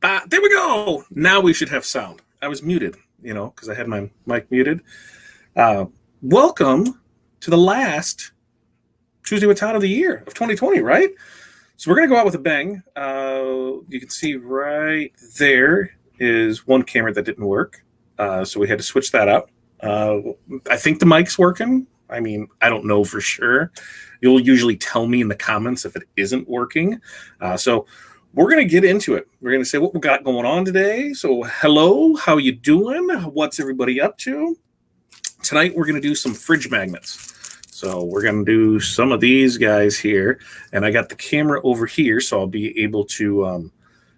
There we go. Now we should have sound. I was muted, because I had my mic muted. Welcome to the last Tuesday with Todd of the year of 2020, right? So we're going to go out with a bang. You can see right there is one camera that didn't work. So we had to switch that out. I think the mic's working. I mean, I don't know for sure. You'll usually tell me in the comments if it isn't working. So we're going to get into it. We're going to say what we got going on today. So hello, how you doing? What's everybody up to? Tonight we're going to do some fridge magnets. So we're going to do some of these guys here. And I got the camera over here, so I'll be able to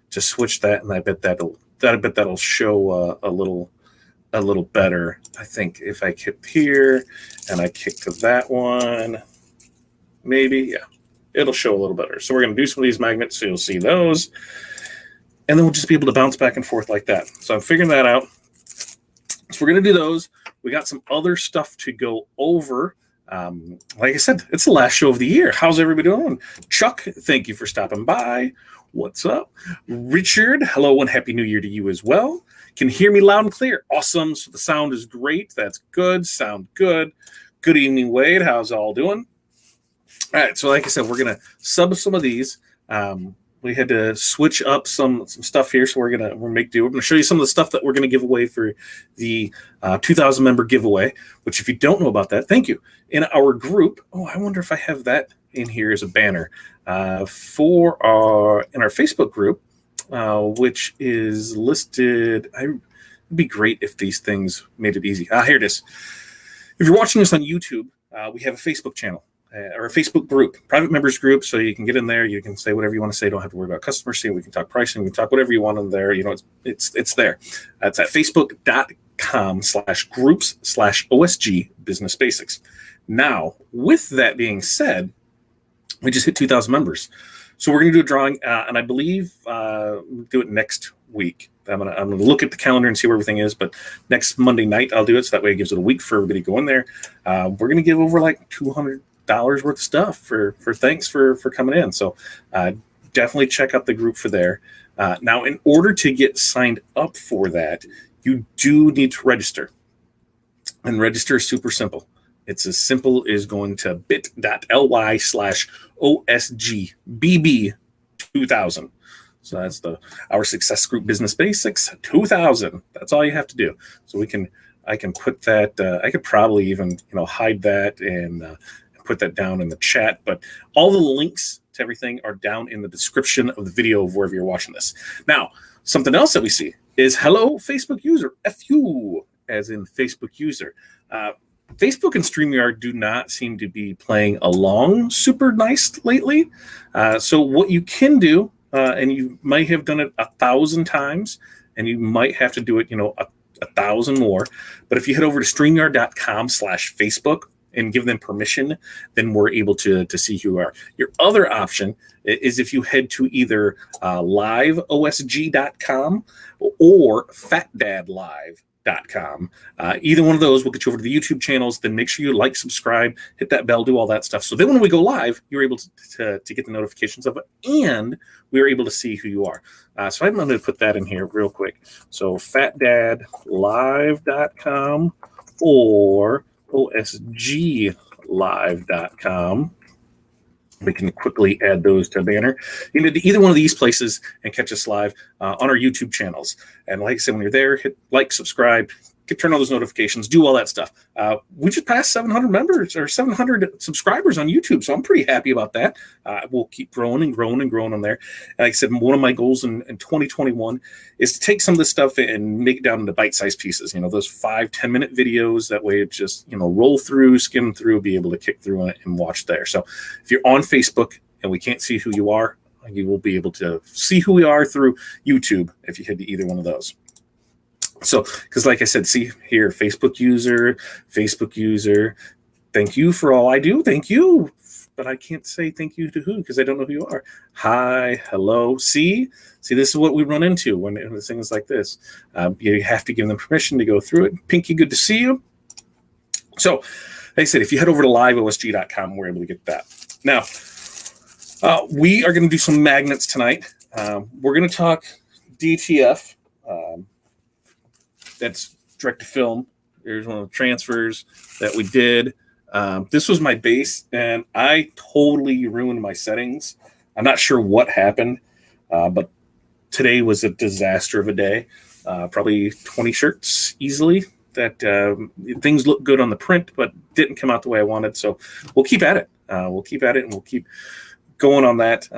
switch that. And I bet that'll show a little better. I think if I kick here and I kick to that one, maybe, yeah, it'll show a little better. So we're going to do some of these magnets, so you'll see those. And then we'll just be able to bounce back and forth like that. So I'm figuring that out. So we're going to do those. We got some other stuff to go over. Like I said, it's the last show of the year. How's everybody doing? Chuck, thank you for stopping by. What's up? Richard, hello and Happy New Year to you as well. Can hear me loud and clear. Awesome. So the sound is great. That's good. Sound good. Good evening, Wade. How's all doing? All right. So like I said, we're going to sub some of these. We had to switch up some stuff here. So we're going to make do. We're going to show you some of the stuff that we're going to give away for the 2,000 member giveaway, which if you don't know about that, thank you. In our group. Oh, I wonder if I have that in here as a banner in our Facebook group. Which is listed. It'd be great if these things made it easy. Here it is. If you're watching this on YouTube, we have a Facebook channel or a Facebook group, private members group. So you can get in there. You can say whatever you want to say. Don't have to worry about customer service. We can talk pricing. We can talk whatever you want in there. It's there. It's at facebook.com/groups/OSG Business Basics. Now, with that being said, we just hit 2,000 members. So we're going to do a drawing, and I believe we'll do it next week. I'm gonna look at the calendar and see where everything is, but next Monday night I'll do it, so that way it gives it a week for everybody to go in there. We're going to give over like $200 worth of stuff for thanks for coming in. So definitely check out the group for there. Now, in order to get signed up for that, you do need to register. And register is super simple. It's as simple as going to bit.ly/OSGBB2000. So that's our Success Group Business Basics 2000. That's all you have to do. So I can put that. I could probably even hide that and put that down in the chat. But all the links to everything are down in the description of the video of wherever you're watching this. Now, something else that we see is hello Facebook user, FU, as in Facebook user. Facebook and StreamYard do not seem to be playing along super nice lately. So what you can do, and you might have done it 1,000 times, and you might have to do it, 1,000 more. But if you head over to StreamYard.com/Facebook and give them permission, then we're able to see who you are. Your other option is if you head to either liveosg.com or fatdadlive.com. Either one of those will get you over to the YouTube channels. Then make sure you like, subscribe, hit that bell, do all that stuff. So then when we go live, you're able to get the notifications of it, and we're able to see who you are. So I'm going to put that in here real quick. So fatdadlive.com or osglive.com. We can quickly add those to a banner. You can do either one of these places and catch us live on our YouTube channels. And like I said, when you're there, hit like, subscribe, turn on those notifications, do all that stuff. We just passed 700 members or 700 subscribers on YouTube, so I'm pretty happy about that. We'll keep growing and growing and growing on there. And like I said, one of my goals in 2021 is to take some of this stuff and make it down into bite-sized pieces. Those 5-10 minute videos. That way, it just roll through, skim through, be able to kick through it and watch there. So if you're on Facebook and we can't see who you are, you will be able to see who we are through YouTube if you head to either one of those. So, because like I said, see here, Facebook user, thank you for all I do. Thank you. But I can't say thank you to who because I don't know who you are. Hi, hello. See, this is what we run into when things like this. You have to give them permission to go through it. Pinky, good to see you. So, like I said, if you head over to liveosg.com, we're able to get that. Now, we are going to do some magnets tonight. We're going to talk DTF. That's direct to film. Here's one of the transfers that we did. This was my base, and I totally ruined my settings. I'm not sure what happened, but today was a disaster of a day. Probably 20 shirts easily. That things look good on the print, but didn't come out the way I wanted. So we'll keep at it. And we'll keep going on that.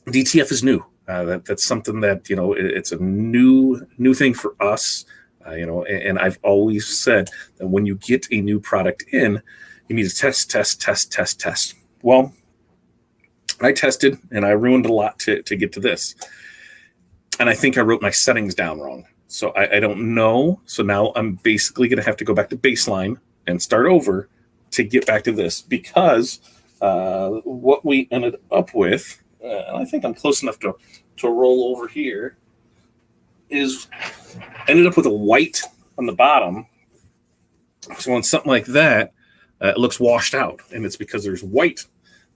DTF is new. That's something that, it's a new thing for us. And I've always said that when you get a new product in, you need to test. Well, I tested and I ruined a lot to get to this. And I think I wrote my settings down wrong. So I don't know. So now I'm basically going to have to go back to baseline and start over to get back to this, because what we ended up with, and I think I'm close enough to roll over here, is ended up with a white on the bottom. So on something like that, it looks washed out, and it's because there's white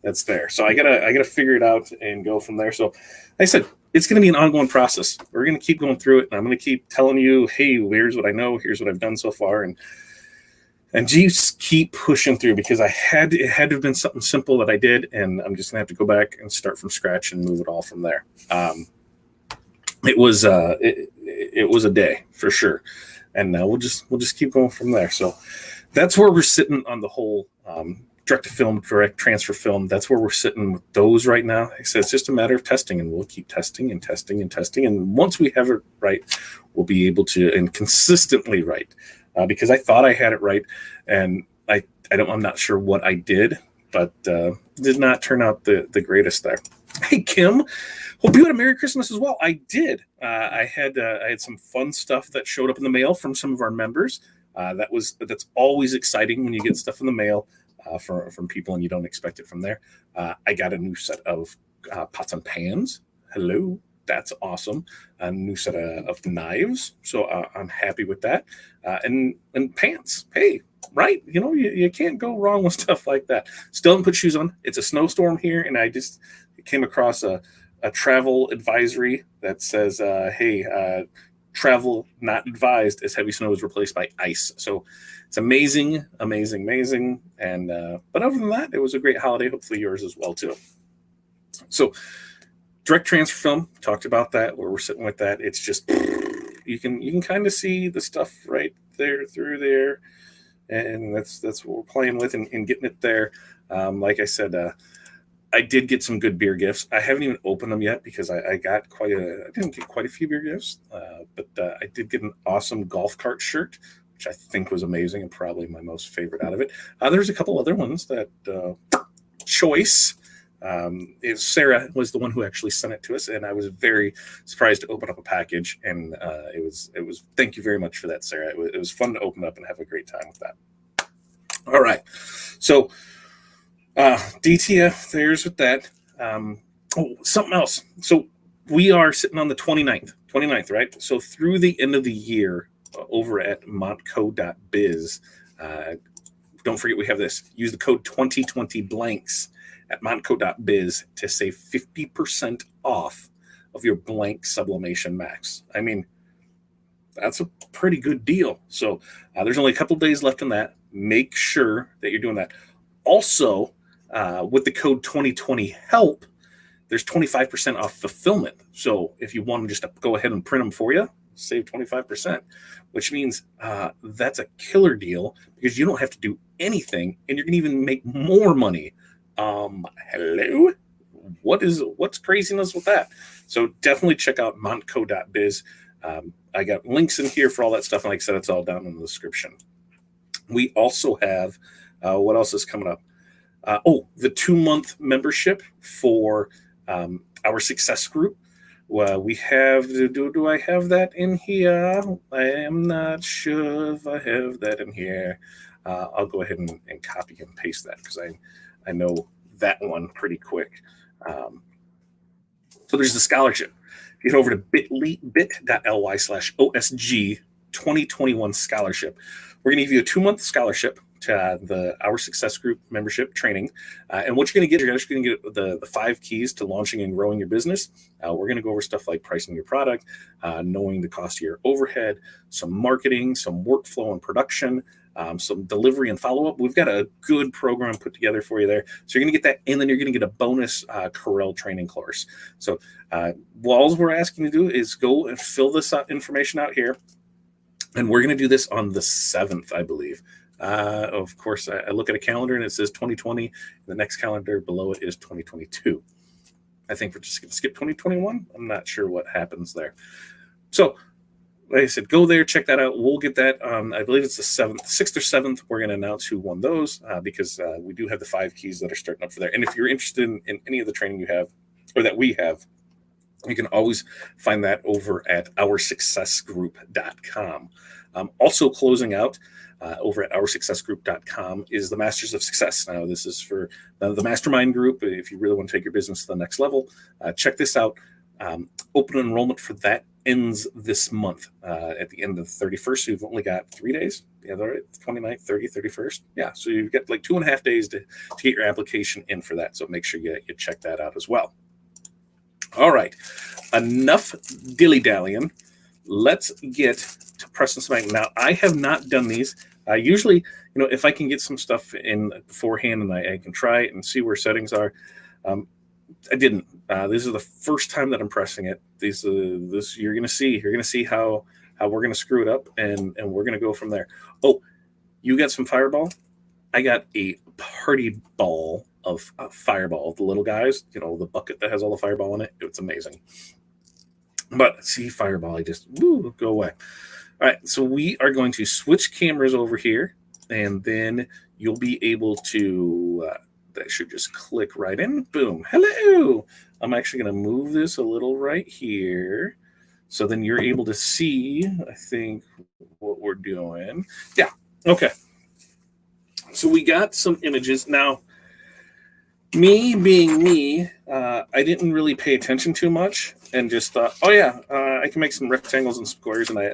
that's there. So I gotta figure it out and go from there. So like I said, it's going to be an ongoing process. We're going to keep going through it, and I'm going to keep telling you, hey, here's what I know, here's what I've done so far, and just keep pushing through, because it had to have been something simple that I did, and I'm just going to have to go back and start from scratch and move it all from there. It was a day for sure, and we'll just keep going from there. So that's where we're sitting on the whole direct to film, direct transfer film. That's where we're sitting with those right now. Like I said, it's just a matter of testing, and we'll keep testing. And once we have it right, we'll be able to, and consistently right, because I thought I had it right, and I'm not sure what I did, but did not turn out the greatest there. Hey, Kim, hope you had a Merry Christmas as well. I did. I had some fun stuff that showed up in the mail from some of our members. That's always exciting when you get stuff in the mail from people and you don't expect it from there. I got a new set of pots and pans. Hello, that's awesome. A new set of knives, so I'm happy with that. And pants. Hey, right? You can't go wrong with stuff like that. Still haven't put shoes on. It's a snowstorm here, and I just came across a travel advisory that says, hey, travel not advised as heavy snow is replaced by ice. So it's amazing. And but other than that, it was a great holiday. Hopefully yours as well too. So direct transfer film, talked about that, where we're sitting with that. It's just, you can kind of see the stuff right there through there, and that's what we're playing with and getting it there. Like I said, I did get some good beer gifts. I haven't even opened them yet, because I didn't get quite a few beer gifts, but I did get an awesome golf cart shirt, which I think was amazing and probably my most favorite out of it. There's a couple other ones that choice. Sarah was the one who actually sent it to us, and I was very surprised to open up a package, and it was thank you very much for that, Sarah. It was fun to open up and have a great time with that. All right, so DTF, there's with that. Something else. So we are sitting on the 29th, right? So through the end of the year, over at montco.biz, don't forget we have this. Use the code 2020 blanks at montco.biz to save 50% off of your blank Sublimation Max. I mean, that's a pretty good deal. So there's only a couple days left on that. Make sure that you're doing that. Also, with the code 2020 help, there's 25% off fulfillment. So if you want to just go ahead and print them for you, save 25%, which means that's a killer deal, because you don't have to do anything, and you're going to even make more money. Hello? What's craziness with that? So definitely check out montco.biz. I got links in here for all that stuff. And like I said, it's all down in the description. We also have, what else is coming up? The 2-month membership for our success group. Well, we have, do I have that in here? I am not sure if I have that in here. I'll go ahead and copy and paste that, because I know that one pretty quick. So there's the scholarship. If you head over to bit.ly/OSG 2021 scholarship, we're going to give you a 2-month scholarship to the Our Success Group membership training. And what you're just going to get the 5 keys to launching and growing your business. We're going to go over stuff like pricing your product, knowing the cost of your overhead, some marketing, some workflow and production, some delivery and follow-up. We've got a good program put together for you there. So you're going to get that, and then you're going to get a bonus Corel training course. So all we're asking you to do is go and fill this information out here. And we're going to do this on the 7th, I believe. Of course, I look at a calendar and it says 2020. And the next calendar below it is 2022. I think we're just going to skip 2021. I'm not sure what happens there. So, like I said, go there, check that out. We'll get that. I believe it's the 6th or 7th. We're going to announce who won those because we do have the 5 keys that are starting up for there. And if you're interested in any of the training you have or that we have, you can always find that over at OurSuccessGroup.com. Also closing out over at OurSuccessGroup.com is the Masters of Success. Now, this is for the mastermind group. If you really want to take your business to the next level, check this out. Open enrollment for that ends this month at the end of the 31st. So you've only got 3 days. Yeah, all right. 29th, 30th, 31st. Yeah, so you've got like 2.5 days to get your application in for that. So make sure you check that out as well. All right, enough dilly-dallying. Let's get to pressing some magnet. Now, I have not done these. Usually, if I can get some stuff in beforehand and I can try it and see where settings are, I didn't. This is the first time that I'm pressing it. This you're gonna see. You're gonna see how we're gonna screw it up, and we're gonna go from there. Oh, you got some Fireball? I got a party ball of Fireball, the little guys, the bucket that has all the Fireball in it. It's amazing. But see, Fireball, I just go away. All right, so we are going to switch cameras over here, and then you'll be able to, that should just click right in. Boom. Hello. I'm actually going to move this a little right here. So then you're able to see, I think, what we're doing. Yeah, okay. So we got some images. Now, me being me, I didn't really pay attention too much and just thought, oh yeah, I can make some rectangles and squares, and I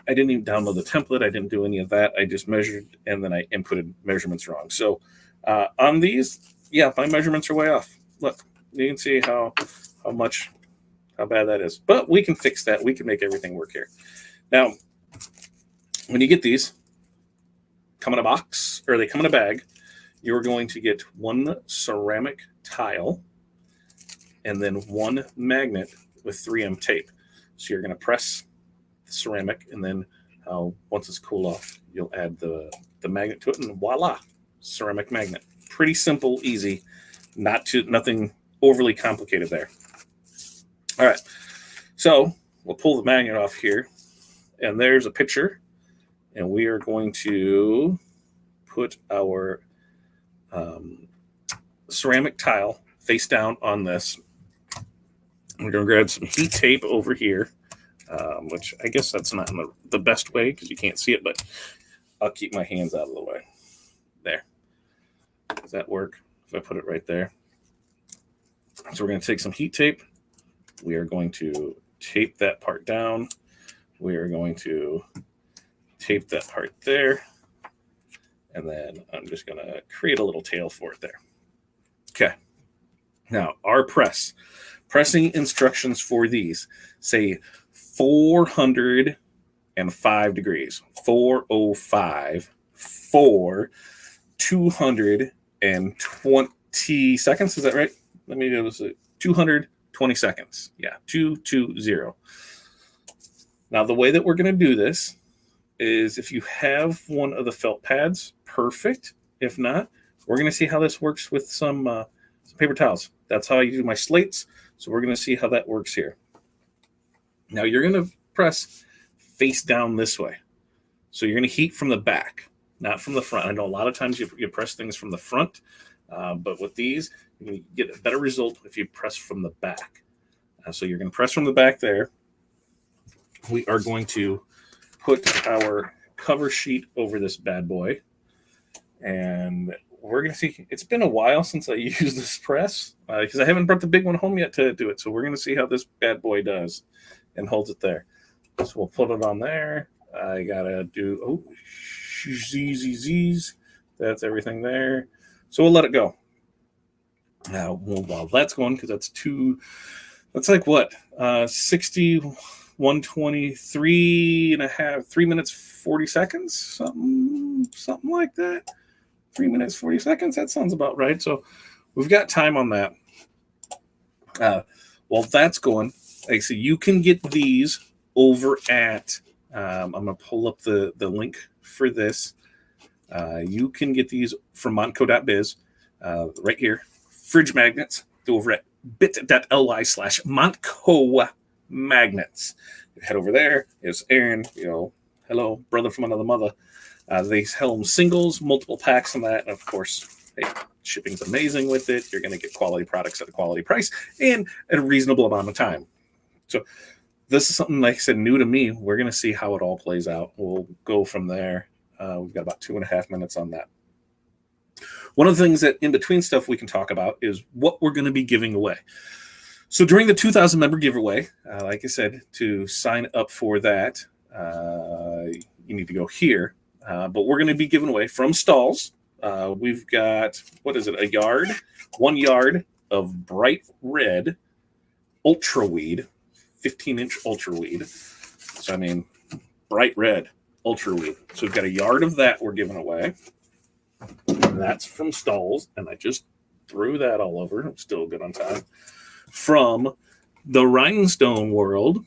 didn't even download the template. I didn't do any of that. I just measured, and then I inputted measurements wrong. So on these, yeah, my measurements are way off. Look, you can see how bad that is. But we can fix that. We can make everything work here. Now, when you get these, come in a box, or they come in a bag, you're going to get 1 ceramic tile and then 1 magnet with 3M tape. So you're going to press the ceramic, and then once it's cooled off, you'll add the magnet to it, and voila, ceramic magnet. Pretty simple, easy, nothing overly complicated there. All right, so we'll pull the magnet off here, and there's a picture, and we are going to put our ceramic tile face down on this. We're going to grab some heat tape over here, which I guess that's not in the best way because you can't see it, but I'll keep my hands out of the way. There. Does that work if I put it right there? So we're going to take some heat tape. We are going to tape that part down. We are going to tape that part there. And then I'm just going to create a little tail for it there. Okay. Now, our pressing instructions for these say 405 degrees, 405, 220 seconds. Is that right? Let me do this. 220 seconds. Yeah, 220. Now, the way that we're going to do this is if you have one of the felt pads, perfect. If not, we're going to see how this works with some paper towels. That's how I do my slates. So we're going to see how that works here. Now you're going to press face down this way. So you're going to heat from the back, not from the front. I know a lot of times you press things from the front, but with these, you're going to get a better result if you press from the back. So you're going to press from the back there. We are going to put our cover sheet over this bad boy, and we're going to see. It's been a while since I used this press because I haven't brought the big one home yet to do it. So we're going to see how this bad boy does and holds it there. So we'll put it on there. I got to do, oh, Z's. That's everything there. So we'll let it go. Now, while that's going, because that's like what? 60, 123 and a half, 3 minutes, 40 seconds, something like that. 3 minutes, 40 seconds. That sounds about right. So we've got time on that. While that's going, like I said, you can get these over at, I'm going to pull up the link for this. You can get these from montco.biz right here. Fridge magnets, go over at bit.ly/Montco magnets. Head over there. It's Aaron, hello, brother from another mother. They sell them singles, multiple packs on that. And of course, hey, shipping's amazing with it. You're going to get quality products at a quality price and at a reasonable amount of time. So this is something, like I said, new to me. We're going to see how it all plays out. We'll go from there. We've got about 2.5 minutes on that. One of the things that in between stuff we can talk about is what we're going to be giving away. So during the 2,000 member giveaway, like I said, to sign up for that, you need to go here. But we're going to be giving away from Stalls. We've got, what is it, 1 yard of bright red ultra weed, 15-inch ultra weed. So, I mean, bright red ultra weed. So we've got 1 yard of that we're giving away. That's from Stalls, and I just threw that all over. I'm still good on time. From the Rhinestone World,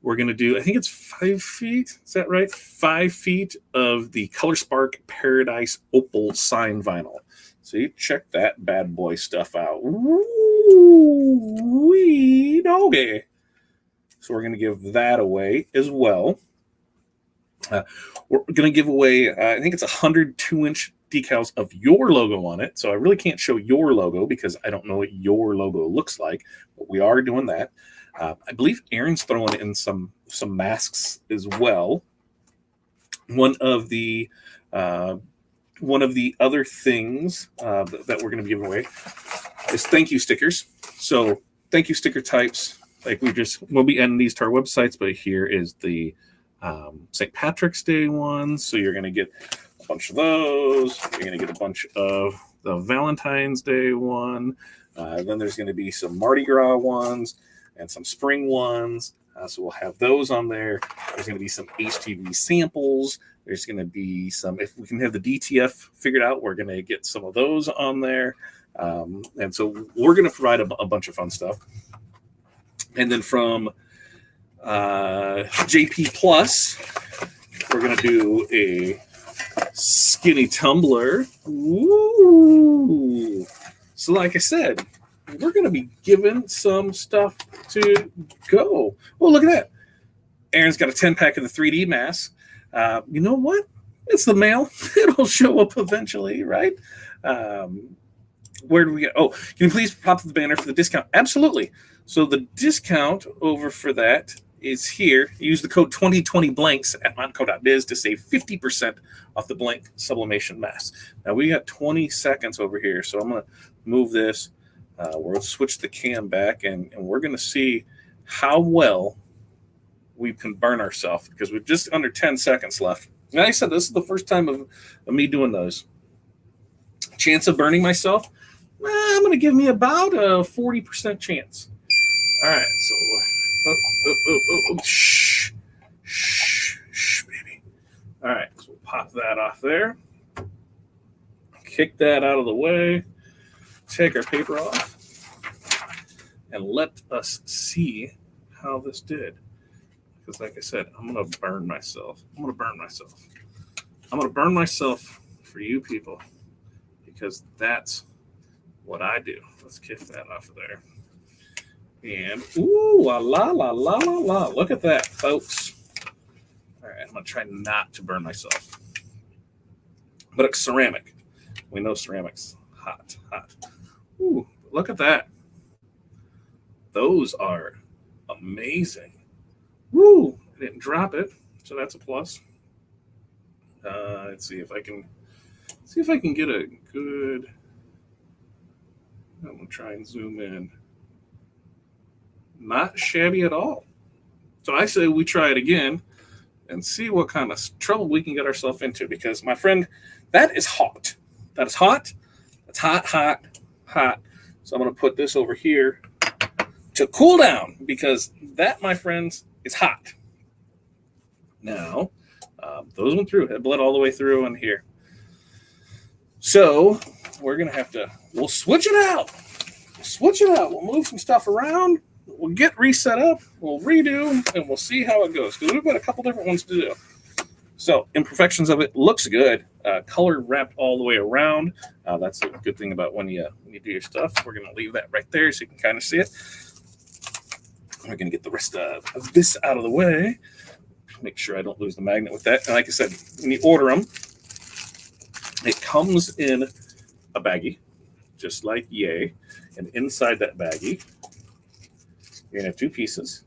we're going to do, I think it's 5 feet. Is that right? 5 feet of the Color Spark Paradise Opal sign vinyl. So you check that bad boy stuff out. Wee doggy. So we're going to give that away as well. We're going to give away, I think it's 102-inch decals of your logo on it. So I really can't show your logo because I don't know what your logo looks like, but we are doing that. I believe Aaron's throwing in some masks as well. One of the other things that we're going to be giving away is thank you stickers. So thank you sticker types, like we'll be adding these to our websites, but here is the St. Patrick's Day ones. So you're going to get a bunch of those. You're going to get a bunch of the Valentine's Day one. Then there's going to be some Mardi Gras ones and some spring ones. So we'll have those on there. There's going to be some HTV samples. There's going to be some, if we can have the DTF figured out, we're going to get some of those on there. And so we're going to provide a bunch of fun stuff. And then from JP Plus, we're going to do a skinny tumbler. Ooh. So like I said, we're going to be giving some stuff to go. Oh, look at that. Aaron's got a 10-pack of the 3D mask. You know what? It's the mail. It'll show up eventually, right? Where do we get? Oh, can you please pop the banner for the discount? Absolutely. So the discount over for that is here. Use the code 2020 blanks at montco.biz to save 50% off the blank sublimation mask. Now we got 20 seconds over here, so I'm going to move this. We'll switch the cam back, and we're going to see how well we can burn ourselves because we've just under 10 seconds left. And like I said, this is the first time of me doing those. Chance of burning myself, I'm going to give me about a 40% chance. All right, so shh, baby. All right, so we'll pop that off there. Kick that out of the way. Take our paper off. And let us see how this did. Because like I said, I'm going to burn myself. I'm going to burn myself for you people. Because that's what I do. Let's kick that off of there. And, ooh, la, la, la, la, la, la. Look at that, folks. All right, I'm going to try not to burn myself. But it's ceramic. We know ceramic's hot. Ooh, look at that. Those are amazing. Woo! I didn't drop it, so that's a plus. Let's see if I can get a good. I'm gonna try and zoom in. Not shabby at all. So I say we try it again. and see what kind of trouble we can get ourselves into, because, my friend, that is hot. That is hot. It's hot, hot, hot. So I'm going to put this over here to cool down, because that, my friends, is hot. Now, those went through. It bled all the way through in here. So we're going to have to, we'll switch it out. Switch it out. We'll move some stuff around. We'll get reset up. We'll redo, and we'll see how it goes, because we've got a couple different ones to do. So imperfections of it looks good. Color wrapped all the way around. That's a good thing about when you do your stuff. We're going to leave that right there so you can kind of see it. We're going to get the rest of this out of the way. Make sure I don't lose the magnet with that. And like I said, when you order them, it comes in a baggie, just like Yay. And inside that baggie, you're going to have two pieces.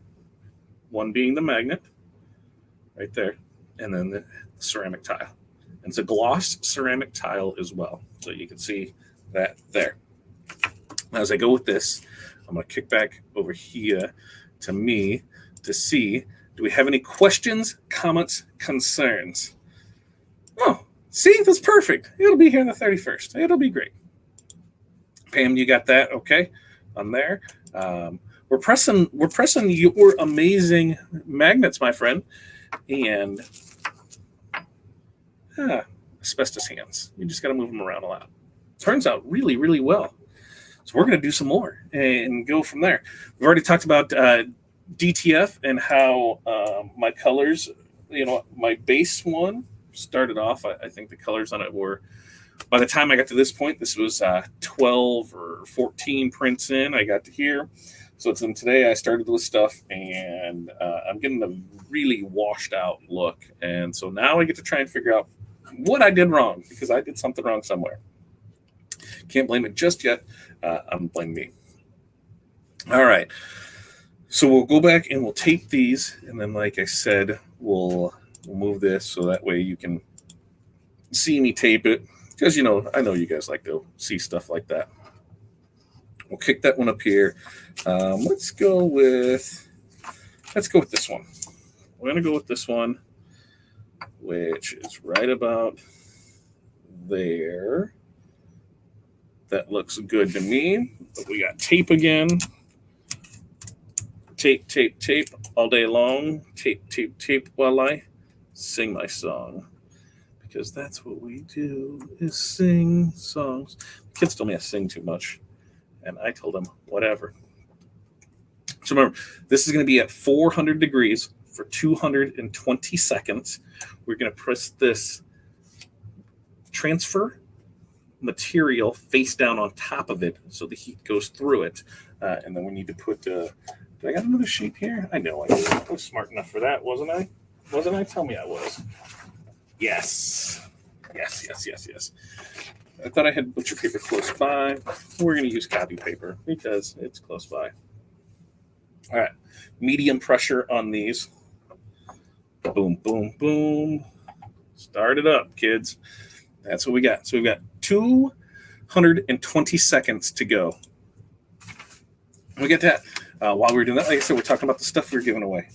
One being the magnet, right there, and then the ceramic tile. And it's a gloss ceramic tile as well. So you can see that there. Now, as I go with this, I'm going to kick back over here to me to see, do we have any questions, comments, concerns? Oh, see, that's perfect. It'll be here on the 31st. It'll be great. Pam, you got that okay on there? We're pressing your amazing magnets, my friend, and asbestos hands. You just got to move them around a lot. Turns out really, really well. So we're going to do some more and go from there. We've already talked about DTF and how my colors, my base one started off. I think the colors on it were, by the time I got to this point, this was 12 or 14 prints in. I got to here. So it's in today I started with stuff, and I'm getting a really washed out look. And so now I get to try and figure out what I did wrong, because I did something wrong somewhere. Can't blame it just yet. I'm blaming me. All right. So we'll go back and we'll tape these. And then, like I said, we'll move this so that way you can see me tape it. Because, I know you guys like to see stuff like that. We'll kick that one up here. Let's go with this one. We're going to go with this one, which is right about there. That looks good to me. But we got tape again. Tape, tape, tape all day long. Tape, tape, tape while I sing my song. Because that's what we do, is sing songs. Kids told me I sing too much. And I told them, whatever. So remember, this is going to be at 400 degrees for 220 seconds. We're going to press this transfer material face down on top of it so the heat goes through it. And then we need to put, do I got another sheet here? I know I did. I was smart enough for that, wasn't I? Wasn't I? Tell me I was. Yes. Yes. I thought I had butcher paper close by. We're going to use copy paper because it's close by. All right. Medium pressure on these. Boom, boom, boom. Start it up, kids. That's what we got. So we've got 220 seconds to go. We get that. While we're doing that, like I said, we're talking about the stuff we're giving away.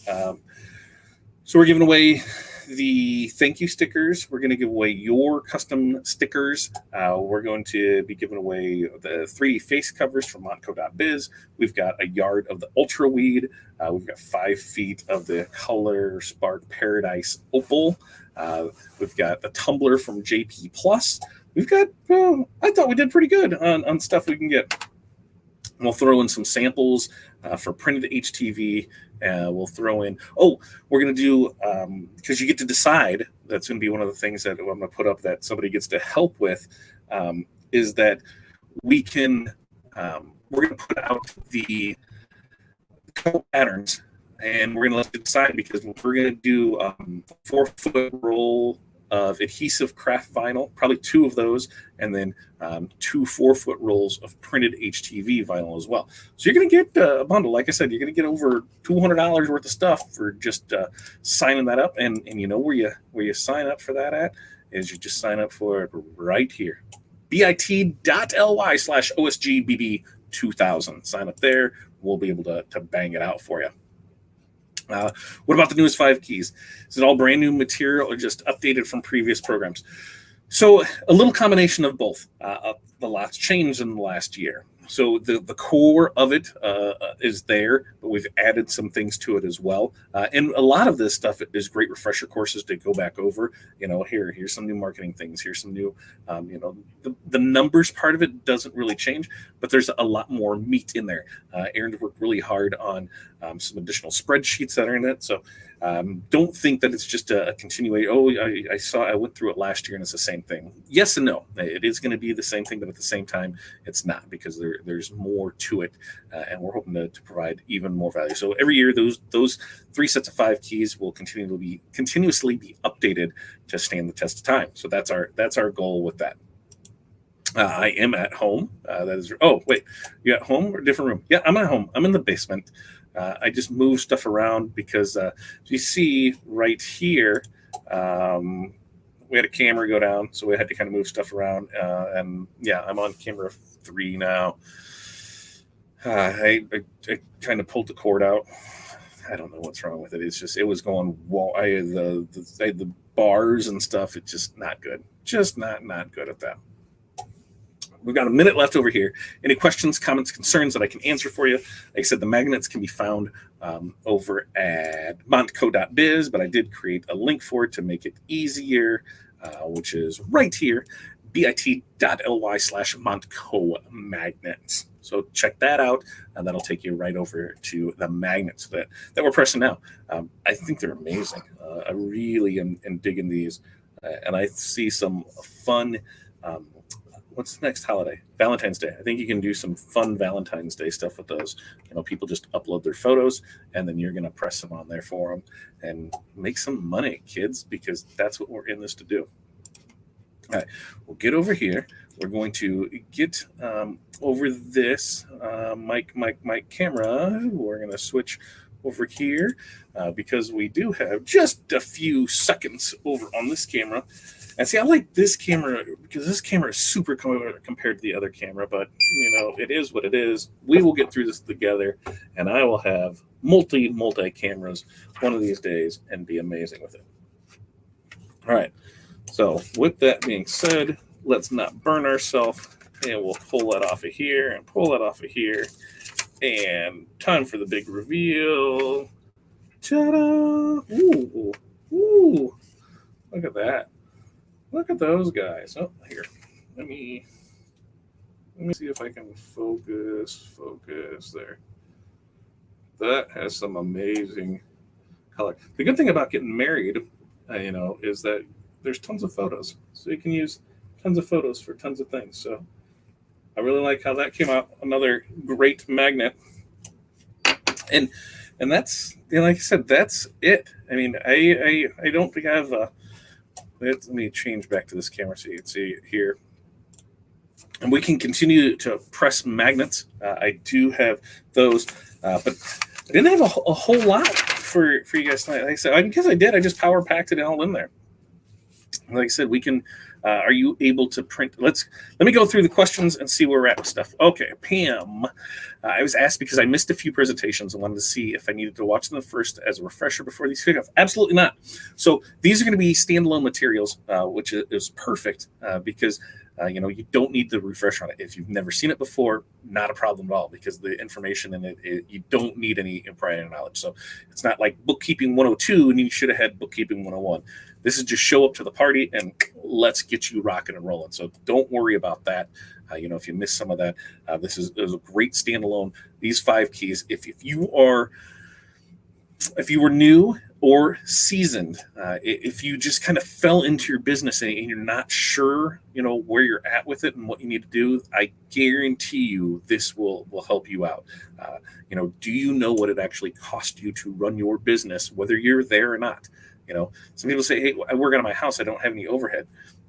So we're giving away the thank you stickers. We're going to give away your custom stickers. We're going to be giving away the 3 face covers from Montco.biz. We've got a yard of the Ultra Weed. We've got 5 feet of the Color Spark Paradise Opal. We've got the tumbler from JP Plus. We've got, I thought we did pretty good on stuff we can get. We'll throw in some samples for printed HTV. We'll throw in, we're going to do, because you get to decide, that's going to be one of the things that I'm going to put up that somebody gets to help with, is that we can, we're going to put out the color patterns, and we're going to let you decide, because we're going to do 4-foot roll of adhesive craft vinyl, probably 2 of those, and then 2 4-foot rolls of printed HTV vinyl as well. So you're going to get a bundle. Like I said, you're going to get over $200 worth of stuff for just signing that up. And you know where you sign up for that at is you just sign up for it right here. bit.ly/OSGBB2000. Sign up there. We'll be able to bang it out for you. What about the newest 5 keys? Is it all brand new material or just updated from previous programs? So a little combination of both. The lot's changed in the last year. So the core of it is there, but we've added some things to it as well. And a lot of this stuff is great refresher courses to go back over. Here's some new marketing things. Here's some new, the numbers part of it doesn't really change, but there's a lot more meat in there. Aaron worked really hard on some additional spreadsheets that are in it. So don't think that it's just a continuation. Oh, I went through it last year and it's the same thing. Yes and no. It is going to be the same thing, but at the same time, it's not, because there's more to it, and we're hoping to provide even more value. So every year, those 3 sets of 5 keys will continuously be updated to stand the test of time. So that's our goal with that. I am at home. That is. Oh wait, you at home or different room? Yeah, I'm at home. I'm in the basement. I just move stuff around because you see right here, we had a camera go down, so we had to kind of move stuff around. And yeah, I'm on camera 3 now. I kind of pulled the cord out. I don't know what's wrong with it. It's just, it was going, well, I had the bars and stuff. It's just not good. Just not good at that. We've got a minute left over here. Any questions, comments, concerns that I can answer for you? Like I said, the magnets can be found over at montco.biz, but I did create a link for it to make it easier, which is right here, bit.ly/Montco magnets. So check that out, and that'll take you right over to the magnets that we're pressing now. I think they're amazing. I really am digging these, and I see some fun. What's the next holiday? Valentine's Day. I think you can do some fun Valentine's Day stuff with those. People just upload their photos, and then you're going to press them on there for them and make some money, kids, because that's what we're in this to do. All right, we'll get over here. We're going to get over this mic camera. We're going to switch over here because we do have just a few seconds over on this camera. And see, I like this camera because this camera is super compared to the other camera, but it is what it is. We will get through this together, and I will have multi cameras one of these days and be amazing with it. All right. So with that being said, let's not burn ourselves, and we'll pull that off of here and pull that off of here. And time for the big reveal. Ta-da! Ooh. Look at that. Look at those guys. Oh, here. Let me see if I can focus there. That has some amazing color. The good thing about getting married, is that there's tons of photos. So you can use tons of photos for tons of things. So I really like how that came out. Another great magnet. And that's, like I said, that's it. I mean, I don't think I have let me change back to this camera so you can see it here. And we can continue to press magnets. I do have those, but I didn't have a whole lot for you guys tonight. Like I said, because I did, I just power packed it all in there. Like I said, we can. Are you able to print? Let me go through the questions and see where we're at with stuff. Okay, Pam. I was asked because I missed a few presentations and wanted to see if I needed to watch them first as a refresher before these kick off. Absolutely not. So these are going to be standalone materials, which is perfect because you don't need the refresher on it. If you've never seen it before, not a problem at all, because the information in it you don't need any prior knowledge. So it's not like bookkeeping 102 and you should have had bookkeeping 101. This is just show up to the party and let's get you rocking and rolling. So don't worry about that. If you miss some of that, this is a great standalone. These 5 keys. If you were new or seasoned, if you just kind of fell into your business and you're not sure, where you're at with it and what you need to do, I guarantee you this will help you out. Do you know what it actually costs you to run your business, whether you're there or not? Some people say, hey, I work out of my house. I don't have any overhead.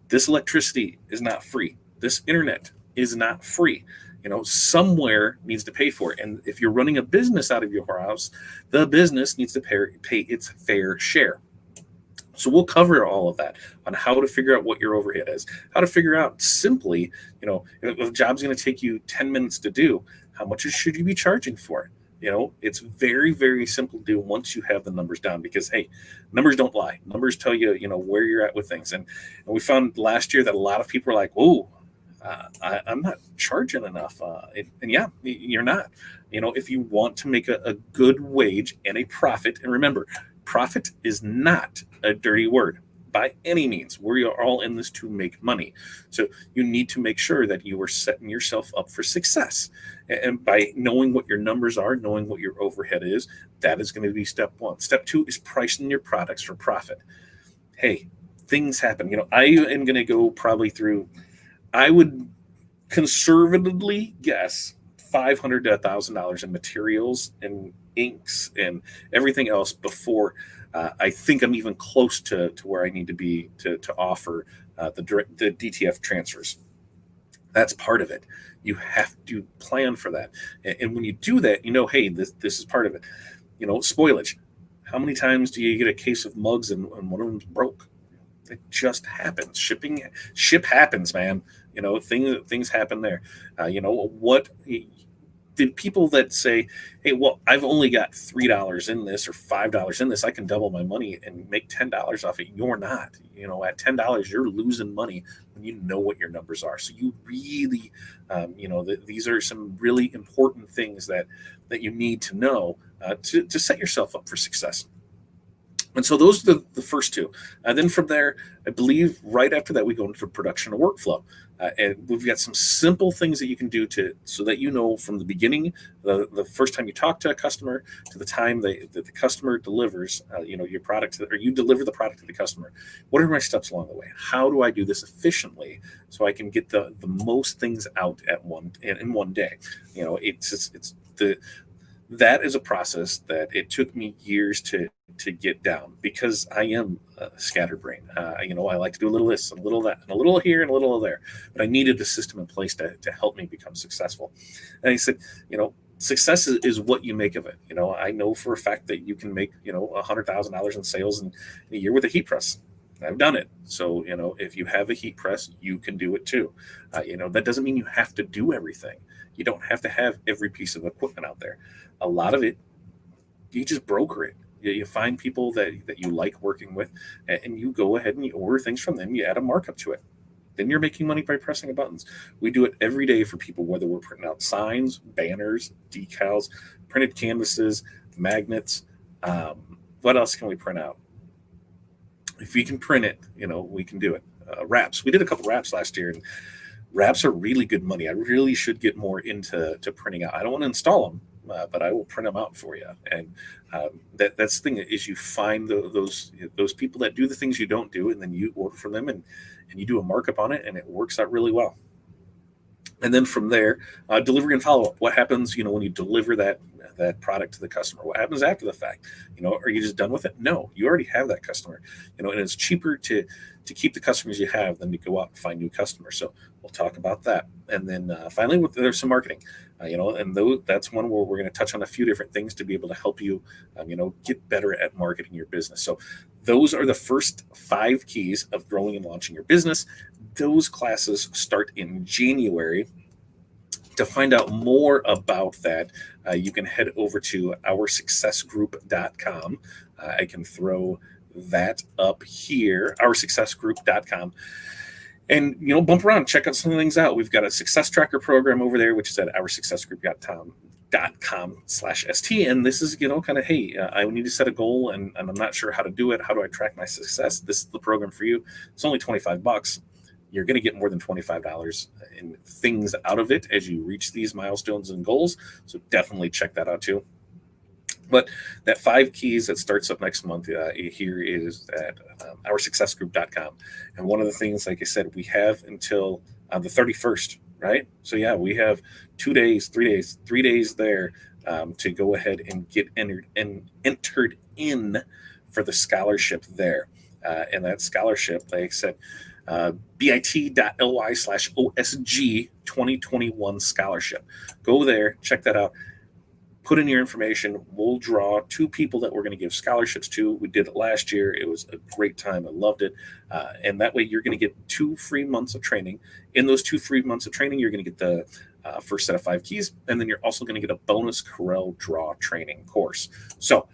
This electricity is not free. This internet is not free. Somewhere needs to pay for it. And if you're running a business out of your house, the business needs to pay its fair share. So we'll cover all of that on how to figure out what your overhead is, how to figure out simply, if a job's going to take you 10 minutes to do, how much should you be charging for it? It's very, very simple to do once you have the numbers down, because, hey, numbers don't lie. Numbers tell you, where you're at with things. And we found last year that a lot of people were like, "Oh, I'm not charging enough." And yeah, you're not. If you want to make a good wage and a profit, and remember, profit is not a dirty word by any means. We are all in this to make money. So you need to make sure that you are setting yourself up for success. And by knowing what your numbers are, knowing what your overhead is, that is going to be step one. Step two is pricing your products for profit. Hey, things happen. I am going to go probably through, I would conservatively guess, $500 to $1,000 in materials and inks and everything else before I think I'm even close to where I need to be to offer the DTF transfers. That's part of it. You have to plan for that. And when you do that, hey, this is part of it. Spoilage. How many times do you get a case of mugs and one of them's broke? It just happens. Ship happens, man. Things happen there. What the people that say, "Hey, well, I've only got $3 in this or $5 in this. I can double my money and make $10 off it." You're not. At $10, you're losing money when you know what your numbers are. So you really, these are some really important things that you need to know to set yourself up for success. And so those are the first two. Then from there, I believe right after that, we go into production and workflow. And we've got some simple things that you can do so that from the beginning, the first time you talk to a customer to the time that the customer delivers, your product, or you deliver the product to the customer. What are my steps along the way? How do I do this efficiently so I can get the most things out in one day? That is a process that it took me years to get down, because I am a scatterbrain. I like to do a little this, a little that, and a little here and a little there. But I needed a system in place to help me become successful. And he said, success is what you make of it. I know for a fact that you can make, $100,000 in sales in a year with a heat press. I've done it. So, if you have a heat press, you can do it too. That doesn't mean you have to do everything. You don't have to have every piece of equipment out there. A lot of it, you just broker it. You find people that you like working with, and you go ahead and you order things from them. You add a markup to it. Then you're making money by pressing buttons. We do it every day for people, whether we're printing out signs, banners, decals, printed canvases, magnets. What else can we print out? If we can print it, we can do it. Wraps. We did a couple wraps last year, and wraps are really good money. I really should get more into printing out. I don't want to install them, but I will print them out for you. And that's the thing, is you find those people that do the things you don't do, and then you order from them, and you do a markup on it, and it works out really well. And then from there, delivery and follow-up. What happens, when you deliver that product to the customer? What happens after the fact? Are you just done with it? No, you already have that customer. And it's cheaper to keep the customers you have than to go out and find new customers. So we'll talk about that. And then finally, there's some marketing. And that's one where we're going to touch on a few different things to be able to help you, get better at marketing your business. So those are the first 5 keys of growing and launching your business. Those classes start in January. To find out more about that, you can head over to OurSuccessGroup.com. I can throw that up here, OurSuccessGroup.com. And, bump around, check out some of the things out. We've got a success tracker program over there, which is at OurSuccessGroup.com/ST. And this is, kind of, hey, I need to set a goal, and I'm not sure how to do it. How do I track my success? This is the program for you. It's only $25. You're going to get more than $25 in things out of it as you reach these milestones and goals. So definitely check that out too. But that 5 keys that starts up next month here is at OurSuccessGroup.com. And one of the things, like I said, we have until the 31st, right? So yeah, we have 2 days, 3 days, 3 days there to go ahead and get entered in for the scholarship there. And that scholarship, like I said, bit.ly/OSG 2021 scholarship. Go there, check that out. Put in your information. We'll draw 2 people that we're going to give scholarships to. We did it last year. It was a great time. I loved it. And that way you're going to get 2 free months of training. In those 2 free months of training, you're going to get the first set of 5 keys, and then you're also going to get a bonus Corel Draw training course. So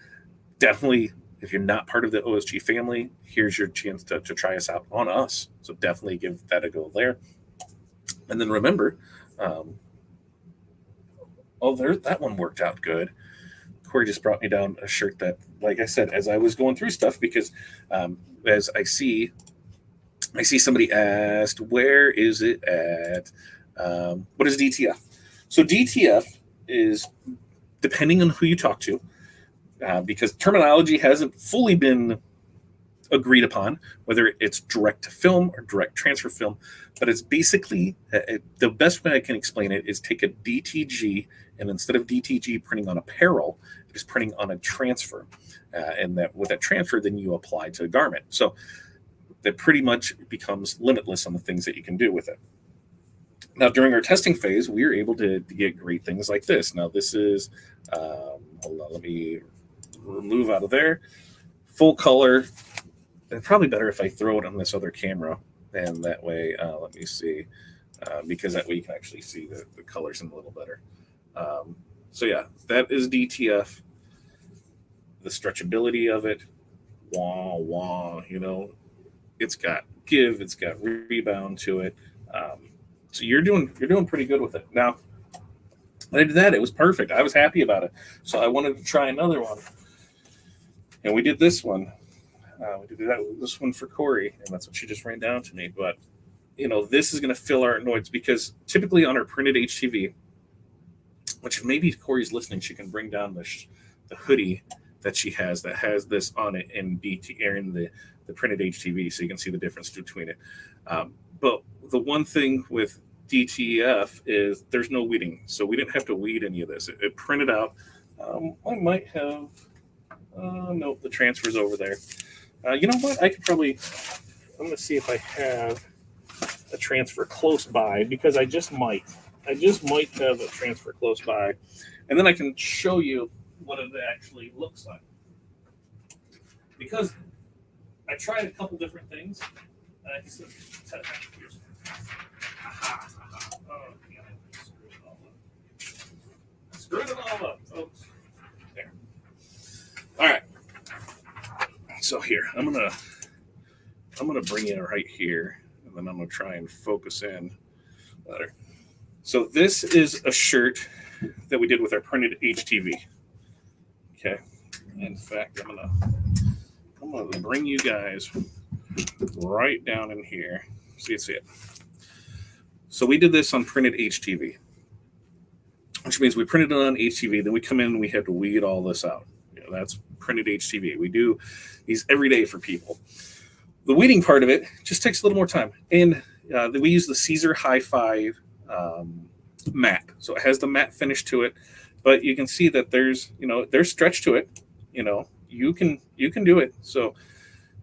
definitely, if you're not part of the OSG family, here's your chance to try us out on us. So definitely give that a go there. And then remember, that one worked out good. Corey just brought me down a shirt that, like I said, as I was going through stuff, because as I see somebody asked, where is it at? What is DTF? So DTF is, depending on who you talk to, because terminology hasn't fully been agreed upon, whether it's direct to film or direct transfer film, but it's basically, the best way I can explain it is take a DTG, and instead of DTG printing on apparel, it is printing on a transfer. And that with that transfer, then you apply to a garment. So that pretty much becomes limitless on the things that you can do with it. Now, during our testing phase, we were able to get great things like this. Now, this is, hold on, let me remove out of there. Full color. It's probably better if I throw it on this other camera, and that way, let me see, because that way you can actually see the colors in a little better. So yeah, that is DTF. The stretchability of it, it's got give, it's got rebound to it. So you're doing pretty good with it. Now, when I did that, it was perfect. I was happy about it. So I wanted to try another one, and we did this one. We did this one for Corey, and that's what she just ran down to me. But this is going to fill our noids, because typically on our printed HTV, which maybe Corey's listening, she can bring down the hoodie that she has that has this on it in DT or in the printed HTV, so you can see the difference between it. But the one thing with DTF is there's no weeding, so we didn't have to weed any of this. It printed out. I might have. Nope, the transfer's over there. You know what? I could probably. I'm going to see if I have a transfer close by, because I just might have a transfer close by, and then I can show you what it actually looks like. Because I tried a couple different things. I can screwed it all up, folks. There. All right. So here, I'm gonna bring you right here, and then I'm gonna try and focus in better. So this is a shirt that we did with our printed HTV. Okay. In fact, I'm gonna bring you guys right down in here so you see it. So we did this on printed HTV, which means we printed it on HTV. Then we come in and we have to weed all this out. That's printed HTV. We do these every day for people. The weeding part of it just takes a little more time. And we use the Caesar Hi-Fi matte. So it has the matte finish to it, but you can see that there's stretch to it. You can do it. So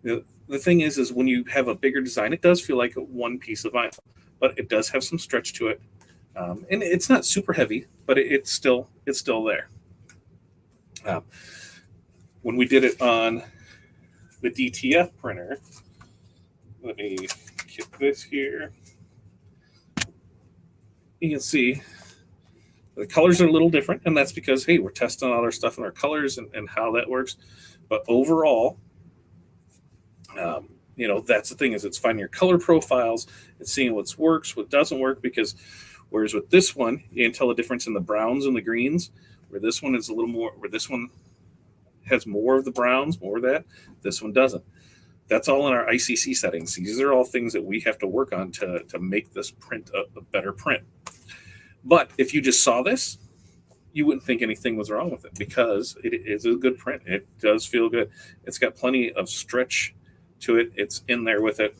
the thing is when you have a bigger design, it does feel like one piece of vinyl, but it does have some stretch to it. And it's not super heavy, but it's still there. When we did it on the DTF printer, let me get this here. You can see the colors are a little different, and that's because, hey, we're testing all our stuff in our colors and how that works. But overall, that's the thing, is it's finding your color profiles, it's seeing what works, what doesn't work, because whereas with this one, you can tell the difference in the browns and the greens, where this one is a little more, where this one has more of the browns, more of that, this one doesn't. That's all in our ICC settings. These are all things that we have to work on to make this print a better print. But if you just saw this, you wouldn't think anything was wrong with it, because it is a good print. It does feel good. It's got plenty of stretch to it. It's in there with it.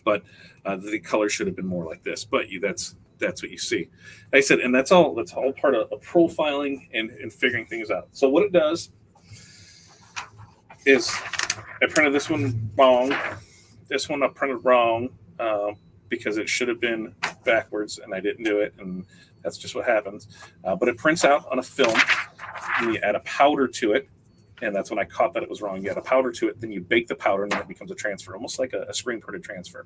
But the color should have been more like this. But that's what you see. Like I said, and that's all part of profiling and figuring things out. So what it does is, I printed this one wrong. This one I printed wrong because it should have been backwards, and I didn't do it, and that's just what happens. But it prints out on a film, and you add a powder to it, and that's when I caught that it was wrong. You add a powder to it, then you bake the powder, and then it becomes a transfer, almost like a screen printed transfer.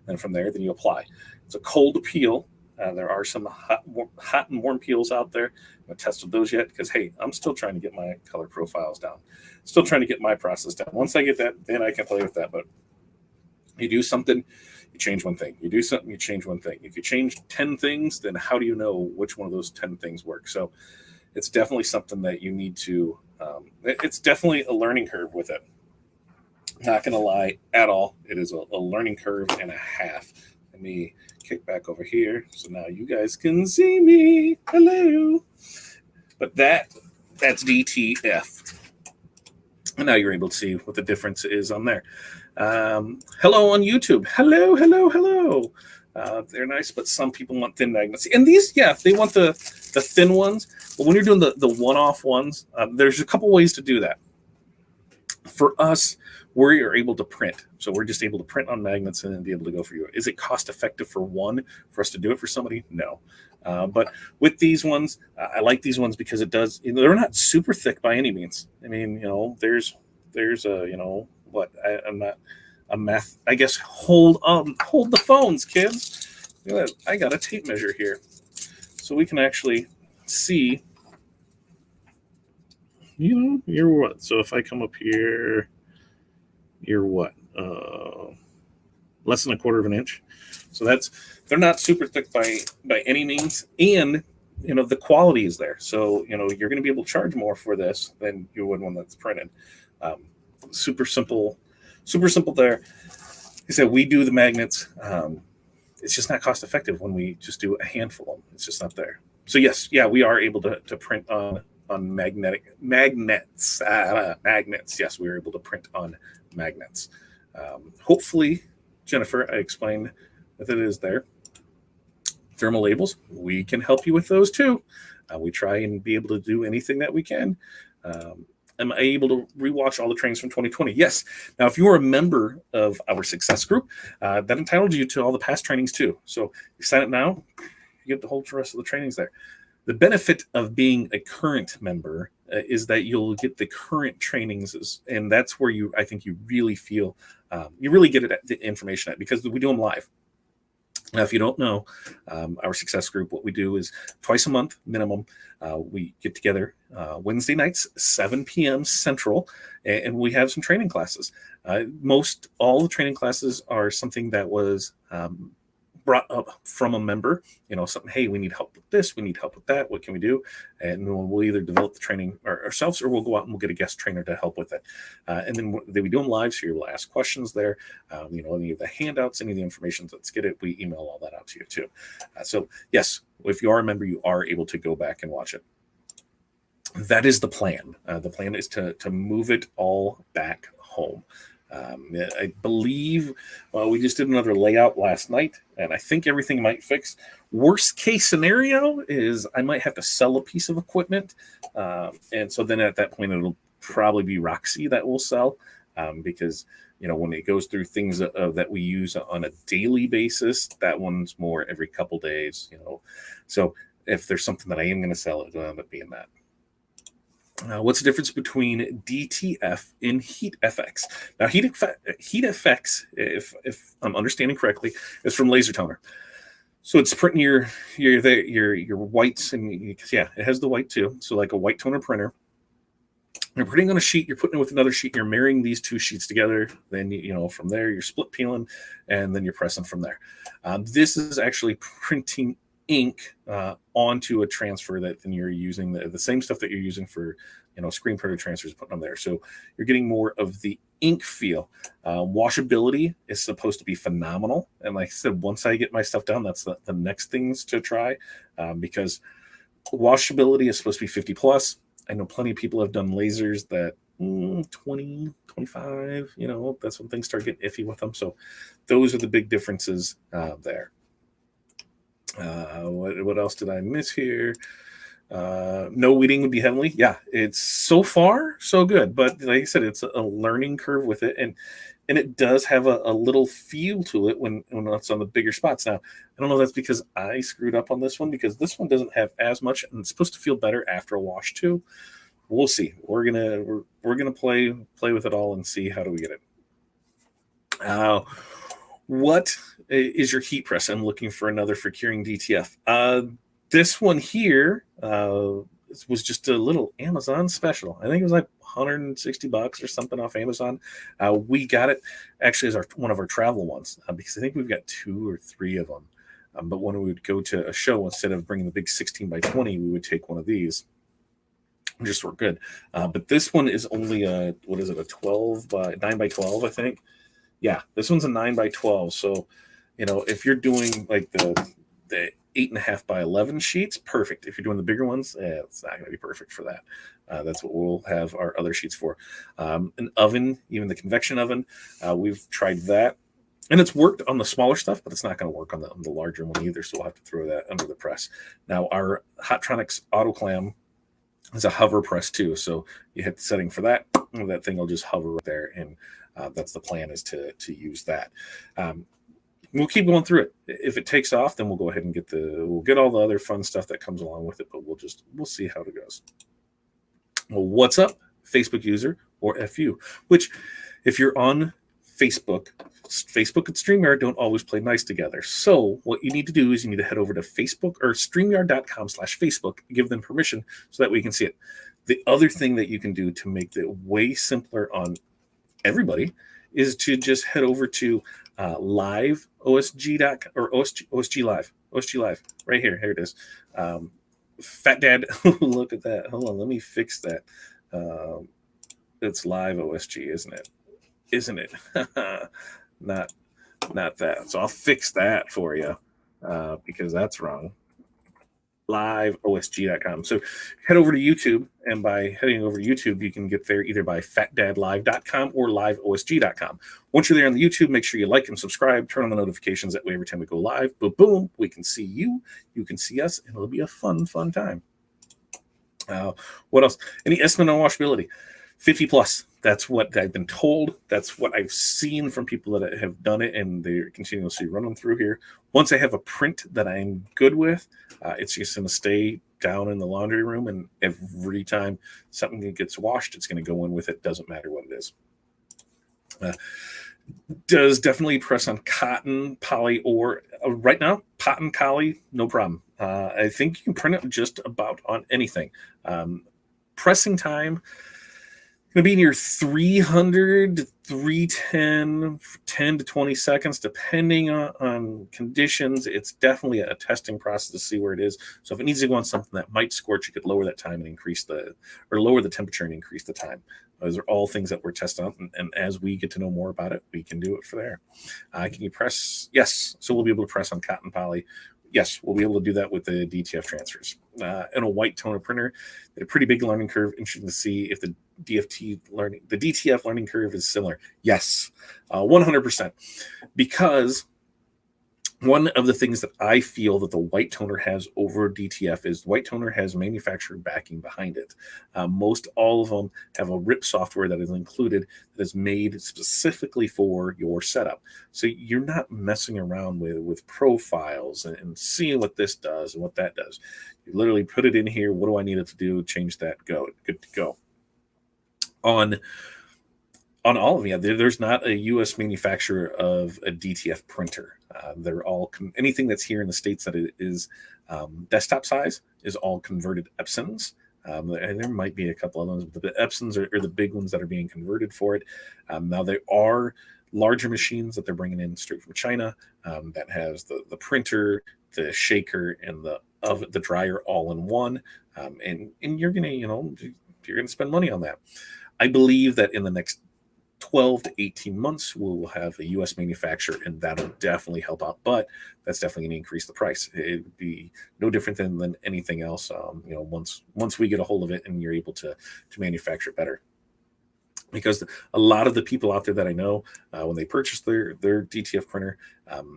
Then from there, then you apply. It's a cold peel. There are some hot and warm peels out there. I haven't tested those yet because, hey, I'm still trying to get my color profiles down. Still trying to get my process down. Once I get that, then I can play with that. But you do something, you change one thing. You do something, you change one thing. If you change 10 things, then how do you know which one of those 10 things work? So it's definitely something that you need to, it's definitely a learning curve with it. Not going to lie at all. It is a learning curve and a half. Let me kick back over here so now you guys can see me. Hello. But that's DTF. And now you're able to see what the difference is on there. Hello on YouTube. Hello, hello, hello. They're nice, but some people want thin magnets. And these, yeah, they want the thin ones. But when you're doing the one-off ones, there's a couple ways to do that. For us, we're able to print. So we're just able to print on magnets and then be able to go for you. Is it cost effective for us to do it for somebody? No. But with these ones, I like these ones because it does, they're not super thick by any means. I mean, there's a, I'm not a math, I guess, hold the phones, kids. I got a tape measure here. So we can actually see, you're what? So if I come up here, you're what? Less than 1/4 of an inch. So they're not super thick by any means. And, the quality is there. So, you're going to be able to charge more for this than you would one that's printed. Super simple there. Like I said, we do the magnets. It's just not cost effective when we just do a handful of them. It's just not there. So yes, we are able to print on magnets. Yes, we are able to print on magnets. Hopefully, Jennifer, I explained that it is there. Thermal labels, we can help you with those too. We try and be able to do anything that we can. Am I able to rewatch all the trainings from 2020? Yes. Now, if you are a member of our success group, that entitles you to all the past trainings too. So you sign up now, you get the whole rest of the trainings there. The benefit of being a current member is that you'll get the current trainings, and that's where I think you really feel, you really get the information at, because we do them live. Now, if you don't know, our success group, what we do is twice a month minimum. We get together Wednesday nights, 7 p.m. Central, and we have some training classes. All the training classes are something that was brought up from a member, something, hey, we need help with this, we need help with that, what can we do? And then we'll either develop the training ourselves, or we'll go out and we'll get a guest trainer to help with it. And then we do them live, so you'll ask questions there. Any of the handouts, any of the information, let's get it. We email all that out to you too. So yes, if you are a member, you are able to go back and watch it. That is the plan. The plan is to move it all back home. I believe we just did another layout last night, and I think everything might fix. Worst case scenario is I might have to sell a piece of equipment, and so then at that point it'll probably be Roxy that will sell, because when it goes through things that we use on a daily basis, that one's more every couple days. So if there's something that I am going to sell, it'll end up being that. What's the difference between DTF and heat FX? Now, heat FX, if I'm understanding correctly, is from laser toner. So it's printing your whites, and it has the white too. So like a white toner printer, you're putting on a sheet, you're putting it with another sheet, you're marrying these two sheets together. Then from there you're split peeling, and then you're pressing from there. This is actually printing ink onto a transfer that then you're using the same stuff that you're using for screen printer transfers, putting them there. So you're getting more of the ink feel. Washability is supposed to be phenomenal, and like I said, once I get my stuff down, that's the next things to try, because washability is supposed to be 50 plus. I know plenty of people have done lasers that 20, 25, that's when things start getting iffy with them. So those are the big differences there. What else did I miss here? No weeding would be heavenly. Yeah, it's so far so good, but like I said, it's a learning curve with it, and it does have a little feel to it when it's on the bigger spots. Now, I don't know if that's because I screwed up on this one, because this one doesn't have as much, and it's supposed to feel better after a wash too. We'll see. We're gonna play with it all and see how do we get it. What is your heat press. I'm looking for another for curing DTF. This one here was just a little Amazon special. I think it was like $160 or something off Amazon. We got it actually as one of our travel ones because I think we've got 2 or 3 of them. But when we would go to a show, instead of bringing the big 16 by 20, we would take one of these. Just work good. But this one is only a 9 by 12, I think. Yeah, this one's a 9 by 12. So, if you're doing like the 8.5 by 11 sheets, perfect. If you're doing the bigger ones, it's not going to be perfect for that. That's what we'll have our other sheets for. An oven, even the convection oven, we've tried that. And it's worked on the smaller stuff, but it's not going to work on the larger one either. So we'll have to throw that under the press. Now, our Hotronix Autoclam is a hover press too. So you hit the setting for that. And that thing will just hover right there. And that's the plan, is to use that. We'll keep going through it. If it takes off, then we'll go ahead and we'll get all the other fun stuff that comes along with it, but we'll see how it goes. Well, what's up, Facebook user, or FU? Which, if you're on Facebook and StreamYard don't always play nice together. So what you need to do is you need to head over to Facebook or StreamYard.com/Facebook, give them permission so that we can see it. The other thing that you can do to make it way simpler on everybody is to just head over to live OSG.com or OSG Live right here. Here it is. Fat Dad, look at that. Hold on, let me fix that. It's live OSG, isn't it? Isn't it? not that. So I'll fix that for you because that's wrong. LiveOSG.com. So head over to YouTube, and by heading over to YouTube, you can get there either by fatdadlive.com or liveosg.com. Once you're there on the YouTube, make sure you like and subscribe, turn on the notifications. That way, every time we go live, boom, we can see you, you can see us, and it'll be a fun time. What else? Any estimate on washability? 50 plus. That's what I've been told. That's what I've seen from people that have done it, and they're continuously running through here. Once I have a print that I'm good with, it's just going to stay down in the laundry room, and every time something gets washed, it's going to go in with it. Doesn't matter what it is. Does definitely press on cotton, poly, or right now, cotton, poly, no problem. I think you can print it just about on anything. Pressing time, going to be near 300 to 310, 10 to 20 seconds, depending on conditions. It's definitely a testing process to see where it is. So if it needs to go on something that might scorch, you could lower that time and lower the temperature and increase the time. Those are all things that we're testing out. And as we get to know more about it, we can do it for there. Can you press? Yes. So we'll be able to press on cotton poly. Yes, we'll be able to do that with the DTF transfers. And a white toner printer, a pretty big learning curve. Interesting to see if the DTF learning curve is similar. Yes, 100%. Because one of the things that I feel that the white toner has over DTF is white toner has manufacturer backing behind it. Most all of them have a RIP software that is included that is made specifically for your setup. So you're not messing around with profiles and seeing what this does and what that does. You literally put it in here. What do I need it to do? Change that. Go. Good to go. On all of them, there's not a U.S. manufacturer of a DTF printer. They're all anything that's here in the States that is desktop size is all converted Epsons. And there might be a couple of those, but the Epsons are the big ones that are being converted for it. Now, there are larger machines that they're bringing in straight from China that has the printer, the shaker, and the dryer all in one. And you're gonna spend money on that. I believe that in the next 12 to 18 months, we'll have a U.S. manufacturer, and that'll definitely help out. But that's definitely going to increase the price. It would be no different than anything else. Once we get a hold of it and you're able to manufacture it better. Because a lot of the people out there that I know, when they purchased their DTF printer,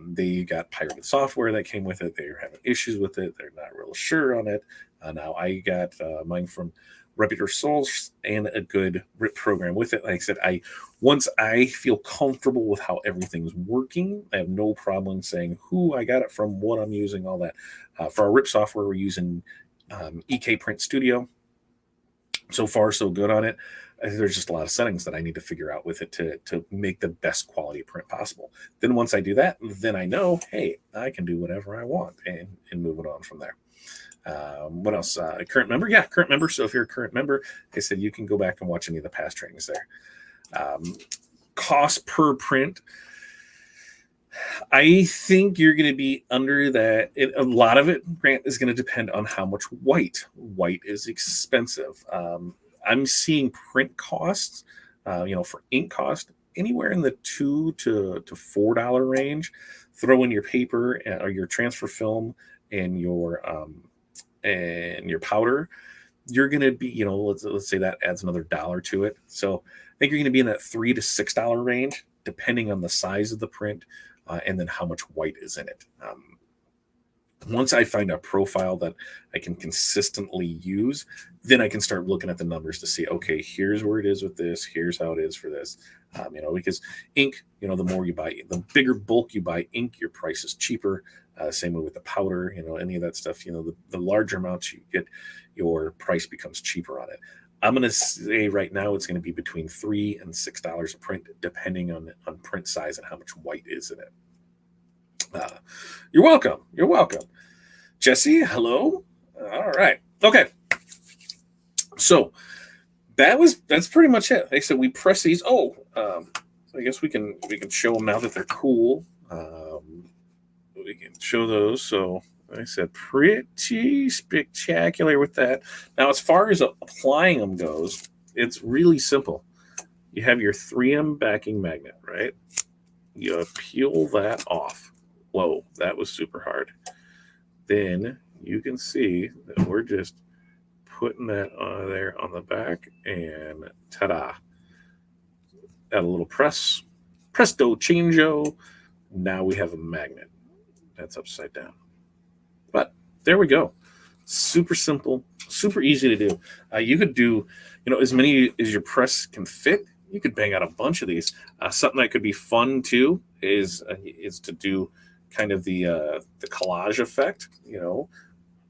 they got pirated software that came with it. They're having issues with it. They're not real sure on it. Now I got mine from reputable source and a good RIP program with it. Like I said, once I feel comfortable with how everything's working, I have no problem saying who I got it from, what I'm using, all that. For our RIP software, we're using EK Print Studio. So far, so good on it. there's just a lot of settings that I need to figure out with it to make the best quality print possible. Then once I do that, then I know, hey, I can do whatever I want and move it on from there. What else? Current member? Yeah, current member. So if you're a current member, I said you can go back and watch any of the past trainings there. Cost per print. I think you're going to be under that. A lot of it, Grant, is going to depend on how much white. White is expensive. I'm seeing print costs, for ink cost, anywhere in the $2 to $4 range. Throw in your paper or your transfer film and your powder. You're going to be, let's say that adds another dollar to it. So I think you're going to be in that $3 to $6 range, depending on the size of the print. And then how much white is in it. Once I find a profile that I can consistently use, then I can start looking at the numbers to see, okay, here's where it is with this, here's how it is for this. Because ink, the more you buy, the bigger bulk you buy ink, your price is cheaper. Same way with the powder, any of that stuff, the larger amounts you get, your price becomes cheaper on it. I'm going to say right now it's going to be between $3 and $6 a print, depending on print size and how much white is in it. You're welcome. You're welcome. Jesse, hello. All right. Okay. So that's pretty much it. They said we press these. I guess we can show them now that they're cool. We can show those. So I said pretty spectacular with that. Now, as far as applying them goes, it's really simple. You have your 3M backing magnet, right? You peel that off. Whoa, that was super hard. Then you can see that we're just putting that on there on the back, and ta-da. Add a little press. Presto changeo. Now we have a magnet. That's upside down. But there we go. Super simple, super easy to do. You could do, as many as your press can fit. You could bang out a bunch of these. Something that could be fun too is to do kind of the collage effect,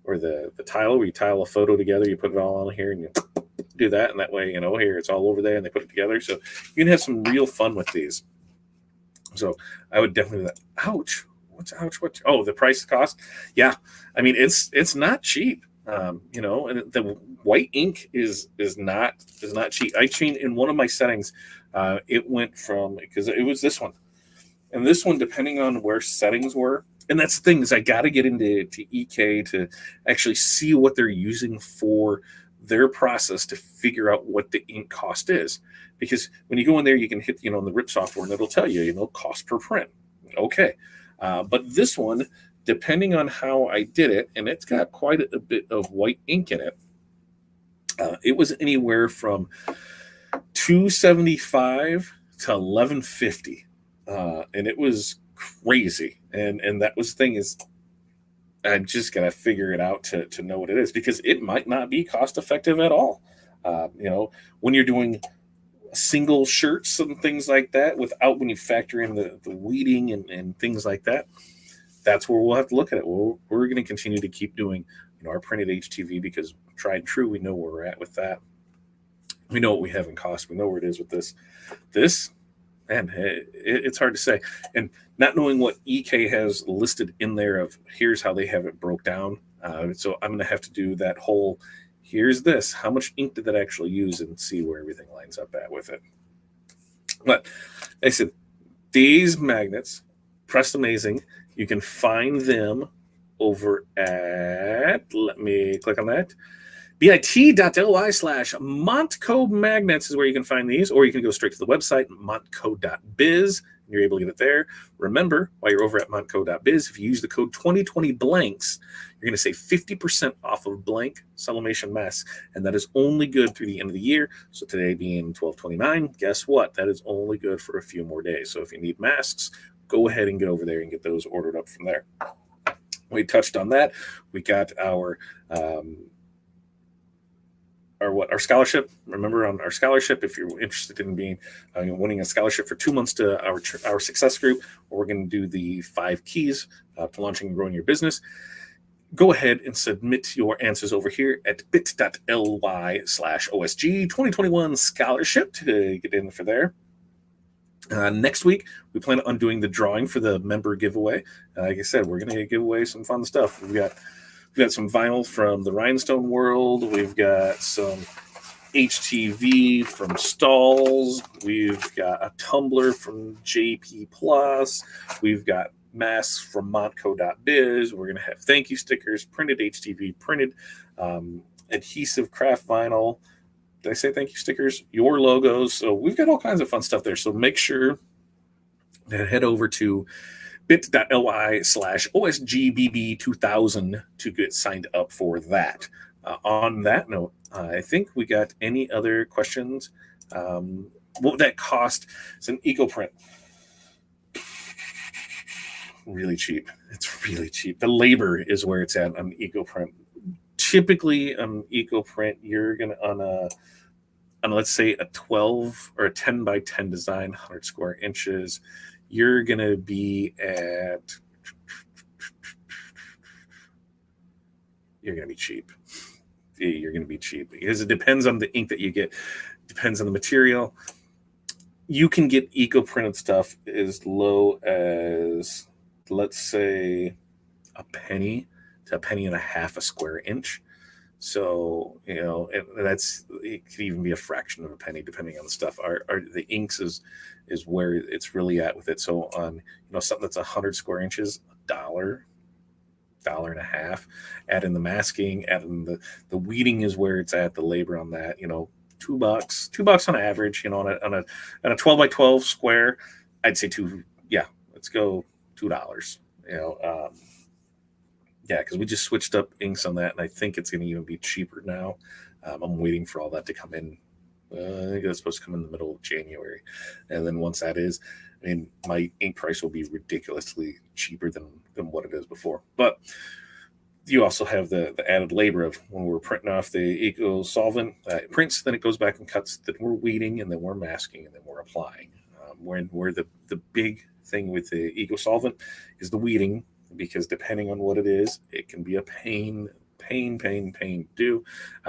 or the tile where you tile a photo together. You put it all on here and you do that, and that way, here it's all over there, and they put it together. So you can have some real fun with these. So I would definitely do that. Ouch. What's ouch? What? Oh, the price cost. Yeah. I mean, it's not cheap. And the white ink is not cheap. I changed in one of my settings. It went from, because it was this one, and this one, depending on where settings were. And that's the thing, is I got to get into EK to actually see what they're using for their process to figure out what the ink cost is. Because when you go in there, you can hit, in the RIP software, and it'll tell you, cost per print. Okay. But this one, depending on how I did it, and it's got quite a bit of white ink in it, it was anywhere from $275 to $1150, and it was crazy. And that was the thing, is I just gotta figure it out to know what it is, because it might not be cost effective at all. When you're doing single shirts and things like that, without, when you factor in the weeding and things like that, that's where we'll have to look at it. We're going to continue to keep doing our printed HTV, because tried and true, we know where we're at with that. We know what we have in cost. We know where it is with this, man, it's hard to say. And not knowing what EK has listed in there of here's how they have it broke down. So I'm going to have to do that whole, here's this, how much ink did that actually use, and see where everything lines up at with it. But I said, these magnets, Press Amazing, you can find them over at, let me click on that, bit.ly/Montco Magnets is where you can find these, or you can go straight to the website, montco.biz, and you're able to get it there. Remember, while you're over at montco.biz, if you use the code 2020 blanks, you're going to save 50% off of blank sublimation masks, and that is only good through the end of the year. So today being 12/29, guess what? That is only good for a few more days. So if you need masks, go ahead and get over there and get those ordered up from there. We touched on that. We got our scholarship. Remember, on our scholarship, if you're interested in being winning a scholarship for 2 months to our success group, we're going to do the 5 keys to launching and growing your business. go ahead and submit your answers over here at bit.ly/OSG 2021 scholarship to get in for there. Next week, we plan on doing the drawing for the member giveaway. Like I said, we're going to give away some fun stuff. We've got some vinyl from the Rhinestone World. We've got some HTV from Stalls. We've got a tumbler from JP Plus. We've got masks from Montco.biz. We're going to have thank you stickers, printed HTV, printed adhesive craft vinyl. Did I say thank you stickers? Your logos. So we've got all kinds of fun stuff there. So make sure to head over to bit.ly/OSGBB2000 to get signed up for that. On that note, I think we got any other questions. What would that cost? It's an EcoPrint. Really cheap. It's really cheap. The labor is where it's at on EcoPrint. Typically, EcoPrint, you're gonna on let's say a 12 or a 10 by 10 design, 100 square inches, you're gonna be at. You're gonna be cheap. You're gonna be cheap because it depends on the ink that you get. Depends on the material. You can get eco-printed stuff as low as, let's say, a penny to a penny and a half a square inch. So, it could even be a fraction of a penny depending on the stuff. The inks is where it's really at with it. So on, something that's 100 square inches, $1, $1.50, add in the masking, add in the weeding is where it's at, the labor on that, $2 on average, on a 12 by 12 square, I'd say let's go $2, because we just switched up inks on that, and I think it's going to even be cheaper now. I'm waiting for all that to come in. I think that's supposed to come in the middle of January. And then once that is, my ink price will be ridiculously cheaper than what it is before. But you also have the added labor of when we're printing off the eco solvent, it prints, then it goes back and cuts, then we're weeding, and then we're masking, and then we're applying. Where the big thing with the eco solvent is the weeding, because depending on what it is, it can be a pain to do.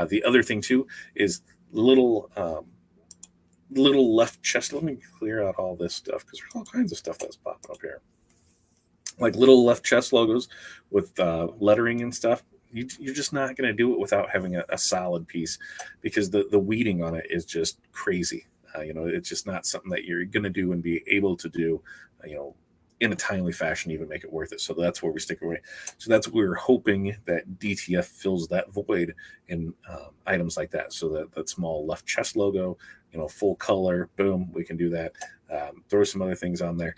The other thing too is little left chest. Let me clear out all this stuff because there's all kinds of stuff that's popping up here. Like little left chest logos with lettering and stuff. You're just not going to do it without having a solid piece, because the weeding on it is just crazy. It's just not something that you're going to do and be able to do, in a timely fashion, even make it worth it. So that's where we stick away. So that's what we were hoping that DTF fills that void in items like that. So that small left chest logo, full color, boom, we can do that. Throw some other things on there.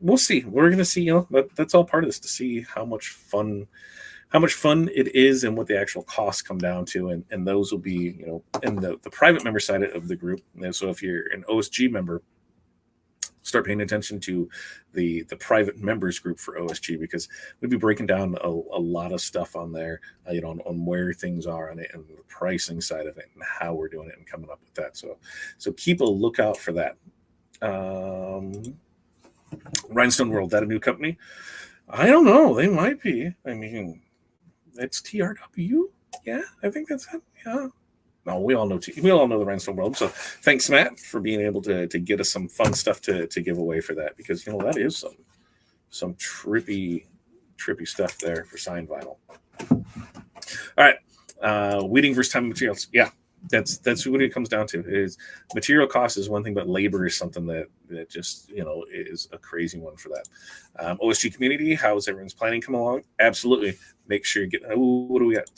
We'll see. We're going to see, that's all part of this, to see how much fun it is and what the actual costs come down to. And those will be, in the private member side of the group. And so if you're an OSG member, start paying attention to the private members group for OSG, because we'll be breaking down a lot of stuff on there, on where things are on it and the pricing side of it and how we're doing it and coming up with that. So keep a lookout for that. Rhinestone World, that a new company? I don't know. They might be. It's TRW. Yeah, I think that's it. Yeah. No, we all know the Rhinestone World. So thanks, Matt, for being able to get us some fun stuff to give away for that, because that is some trippy stuff there for signed vinyl. All right, weeding versus time and materials. Yeah, that's what it comes down to. Is material cost is one thing, but labor is something that just is a crazy one for that. OSG community, how's everyone's planning come along? Absolutely. Make sure you get. What do we got?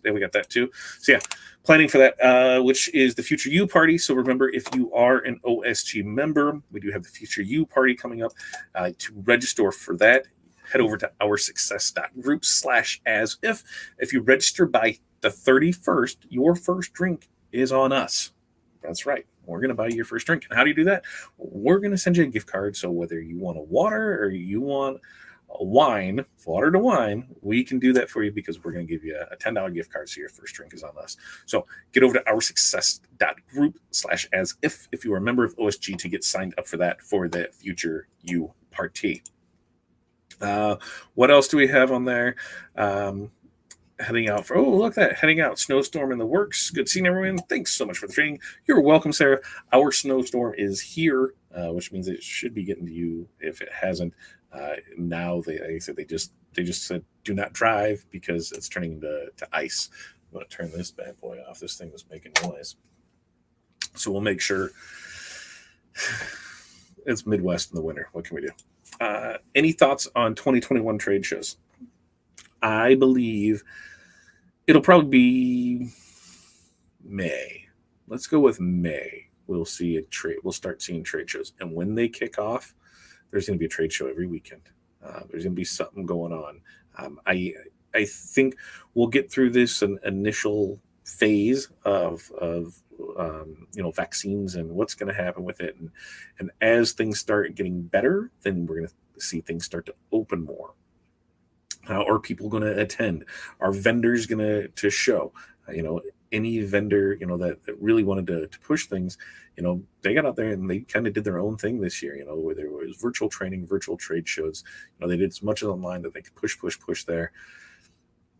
We got that too. So yeah, planning for that, which is the Future You party. So remember, if you are an OSG member, we do have the Future You party coming up. To register for that, head over to oursuccess.group/asif. If you register by the 31st, your first drink is on us. That's right. We're going to buy you your first drink. And how do you do that? We're going to send you a gift card. So whether you want a water or you want a wine, water to wine, we can do that for you, because we're going to give you a $10 gift card. So your first drink is on us. So get over to oursuccess.group/asif if you are a member of OSG to get signed up for that, for the Future You party. What else do we have on there? Um, Heading out for, oh, look at that, heading out, snowstorm in the works. Good seeing everyone. Thanks so much for the training. You're welcome, Sarah. Our snowstorm is here, which means it should be getting to you if it hasn't. Now they, like I said, they just said do not drive because it's turning to ice. I'm going to turn this bad boy off. This thing was making noise, so we'll make sure. It's Midwest in the winter. What can we do? Any thoughts on 2021 trade shows? I believe it'll probably be May. Let's go with May. We'll see a trade. We'll start seeing trade shows, and when they kick off, there's going to be a trade show every weekend. There's going to be something going on. I think we'll get through this initial phase of vaccines and what's going to happen with it, and as things start getting better, then we're going to see things start to open more. Are people going to attend? Are vendors going to show? Any vendor that really wanted to push things, they got out there and they kind of did their own thing this year. Where there was virtual training, virtual trade shows. They did as much online that they could push there.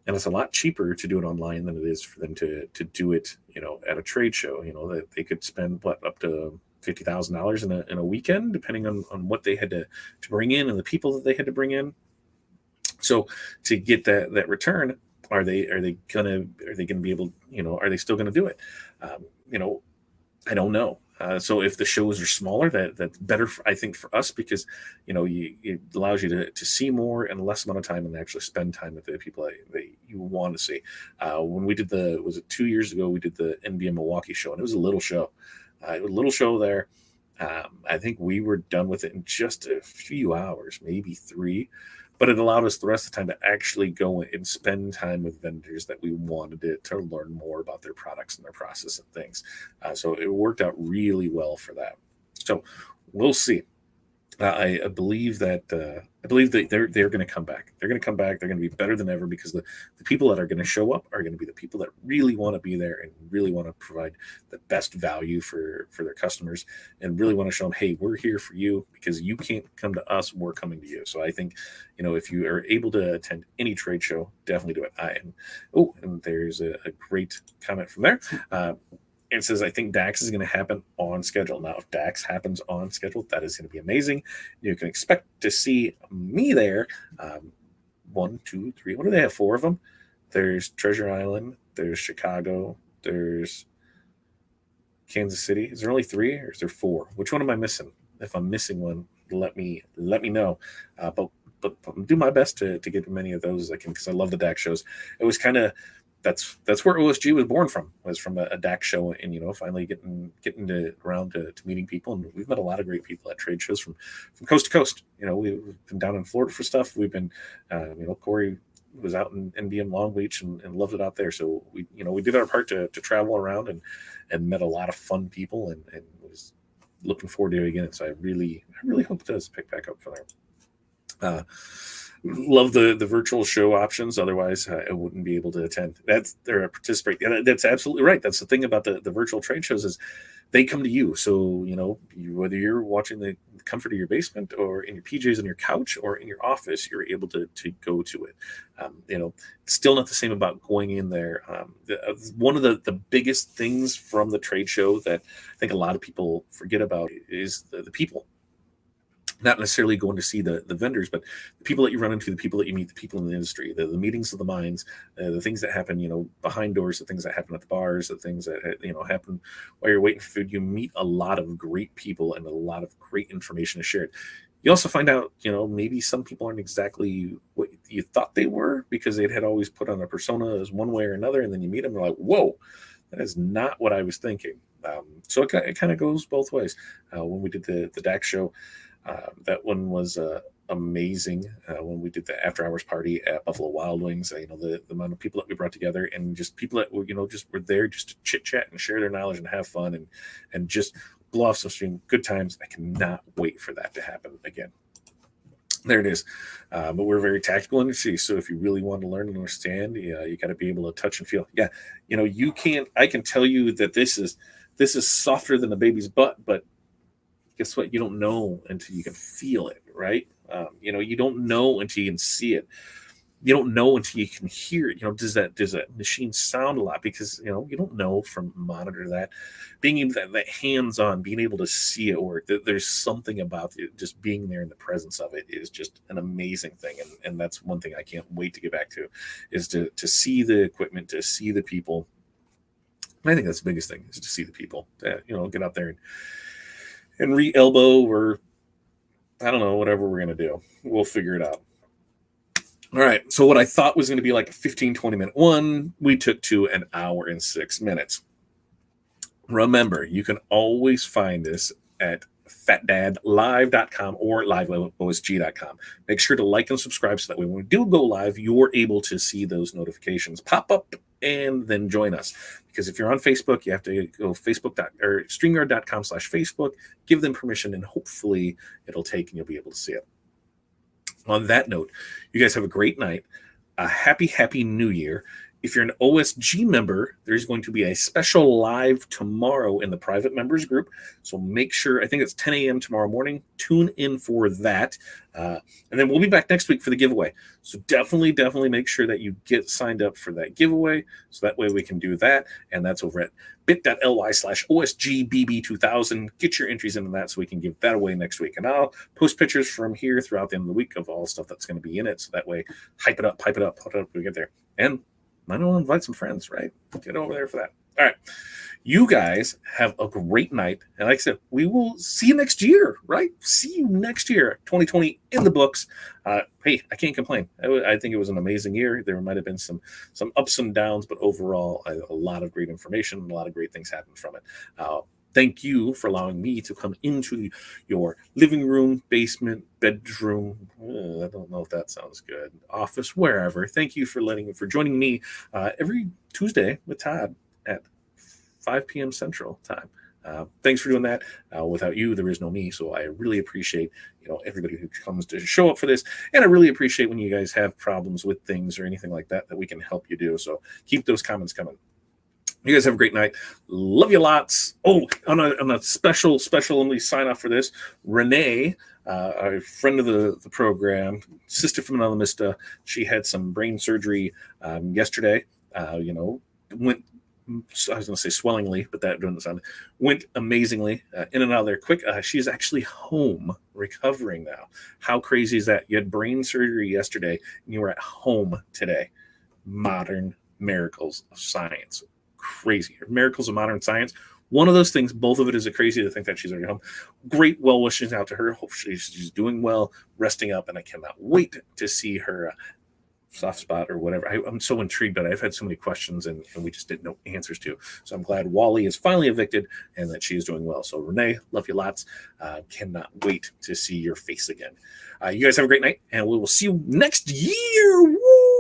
And it's a lot cheaper to do it online than it is for them to do it, at a trade show. That they could spend up to $50,000 in a weekend, depending on what they had to bring in and the people that they had to bring in. So to get that return, are they gonna be able, are they still gonna do it? I don't know. So if the shows are smaller, that's better, I think, for us, because it allows you to see more in less amount of time and actually spend time with the people that you want to see. When we did was it 2 years ago, we did the NBM Milwaukee show, and it was a little show. It was a little show there. I think we were done with it in just a few hours, maybe 3. But it allowed us the rest of the time to actually go and spend time with vendors that we wanted to learn more about their products and their process and things. So it worked out really well for that. So we'll see. I believe that they're going to come back. They're going to come back. They're going to be better than ever, because the people that are going to show up are going to be the people that really want to be there and really want to provide the best value for their customers, and really want to show them, hey, we're here for you, because you can't come to us, we're coming to you. So I think, if you are able to attend any trade show, definitely do it. And there's a great comment from there. It says, I think DAX is going to happen on schedule. Now, if DAX happens on schedule, that is going to be amazing. You can expect to see me there. 1, 2, 3. What do they have? 4 of them? There's Treasure Island. There's Chicago. There's Kansas City. Is there only 3, or is there 4? Which one am I missing? If I'm missing one, let me know. But do my best to get as many of those as I can, because I love the DAX shows. It was kind of, that's where OSG was born from, was from a DAX show, and finally getting around to meeting people. And we've met a lot of great people at trade shows from coast to coast. We've been down in Florida for stuff. We've been, Corey was out in NBM Long Beach and loved it out there. So we did our part to travel around and met a lot of fun people, and was looking forward to it again. So I really hope it does pick back up from there. Love the virtual show options. Otherwise, I wouldn't be able to attend. They're participate. Yeah, that's absolutely right. That's the thing about the virtual trade shows, is they come to you. So whether you're watching the comfort of your basement, or in your PJs on your couch, or in your office, you're able to go to it. It's still not the same about going in there. One of the biggest things from the trade show that I think a lot of people forget about is the people. Not necessarily going to see the vendors, but the people that you run into, the people that you meet, the people in the industry, the meetings of the minds, the things that happen, behind doors, the things that happen at the bars, the things that, happen while you're waiting for food. You meet a lot of great people and a lot of great information is shared. You also find out, maybe some people aren't exactly what you thought they were, because they'd had always put on a persona as one way or another. And then you meet them, and you're like, whoa, that is not what I was thinking. So it kind of goes both ways. When we did the DAX show, that one was amazing. When we did the after hours party at Buffalo Wild Wings, the amount of people that we brought together, and just people that were, just were there just to chit chat and share their knowledge and have fun and just blow off some good times. I cannot wait for that to happen again. There it is. But we're very tactical in the city. So if you really want to learn and understand, you got to be able to touch and feel. Yeah. I can tell you that this is softer than a baby's butt, but guess what? You don't know until you can feel it, right? You don't know until you can see it. You don't know until you can hear it. Does that machine sound a lot? Because you don't know from monitor that. Being able that hands-on, being able to see it work. There's something about it, just being there in the presence of it is just an amazing thing, and that's one thing I can't wait to get back to, is to see the equipment, to see the people. And I think that's the biggest thing, is to see the people. Get out there and re-elbow, or I don't know, whatever we're gonna do. We'll figure it out. All right, so what I thought was going to be like a 15, 20-minute one, we took to an hour and 6 minutes. Remember, you can always find us at fatdadlive.com or liveosg.com. Make sure to like and subscribe so that way when we do go live, you're able to see those notifications pop up and then join us. Because if you're on Facebook, you have to go StreamYard.com/Facebook, give them permission, and hopefully it'll take and you'll be able to see it. On that note, you guys have a great night. A happy New Year. If you're an OSG member, there's going to be a special live tomorrow in the private members group. So make sure, I think it's 10 a.m. tomorrow morning. Tune in for that. And then we'll be back next week for the giveaway. So definitely make sure that you get signed up for that giveaway. So that way we can do that. And that's over at bit.ly/OSGBB2000. Get your entries into that so we can give that away next week. And I'll post pictures from here throughout the end of the week of all the stuff that's going to be in it. So that way, hype it up when we get there. And might want to invite some friends, right? Get over there for that. All right. You guys have a great night. And like I said, we will see you next year, right? See you next year. 2020 in the books. Hey, I can't complain. I think it was an amazing year. There might have been some ups and downs, but overall, a lot of great information and a lot of great things happened from it. Thank you for allowing me to come into your living room, basement, bedroom. I don't know if that sounds good. Office, wherever. Thank you for joining me every Tuesday with Todd at 5 p.m. Central Time. Thanks for doing that. Without you, there is no me. So I really appreciate everybody who comes to show up for this, and I really appreciate when you guys have problems with things or anything like that we can help you do. So keep those comments coming. You guys have a great night. Love you lots. Oh, on a special, let me sign off for this. Renee, a friend of the program, sister from another mister, she had some brain surgery yesterday. Went, I was going to say swellingly, but that doesn't sound, went amazingly in and out of there quick. She's actually home recovering now. How crazy is that? You had brain surgery yesterday and you were at home today. Modern miracles of science. Crazy. Miracles of modern science. One of those things, both of it is crazy to think that she's already home. Great well wishes out to her. Hopefully she's doing well, resting up, and I cannot wait to see her soft spot or whatever. I'm so intrigued, but I've had so many questions and we just didn't know answers to. So I'm glad Wally is finally evicted and that she is doing well. So Renee, love you lots. Cannot wait to see your face again. You guys have a great night, and we will see you next year. Woo!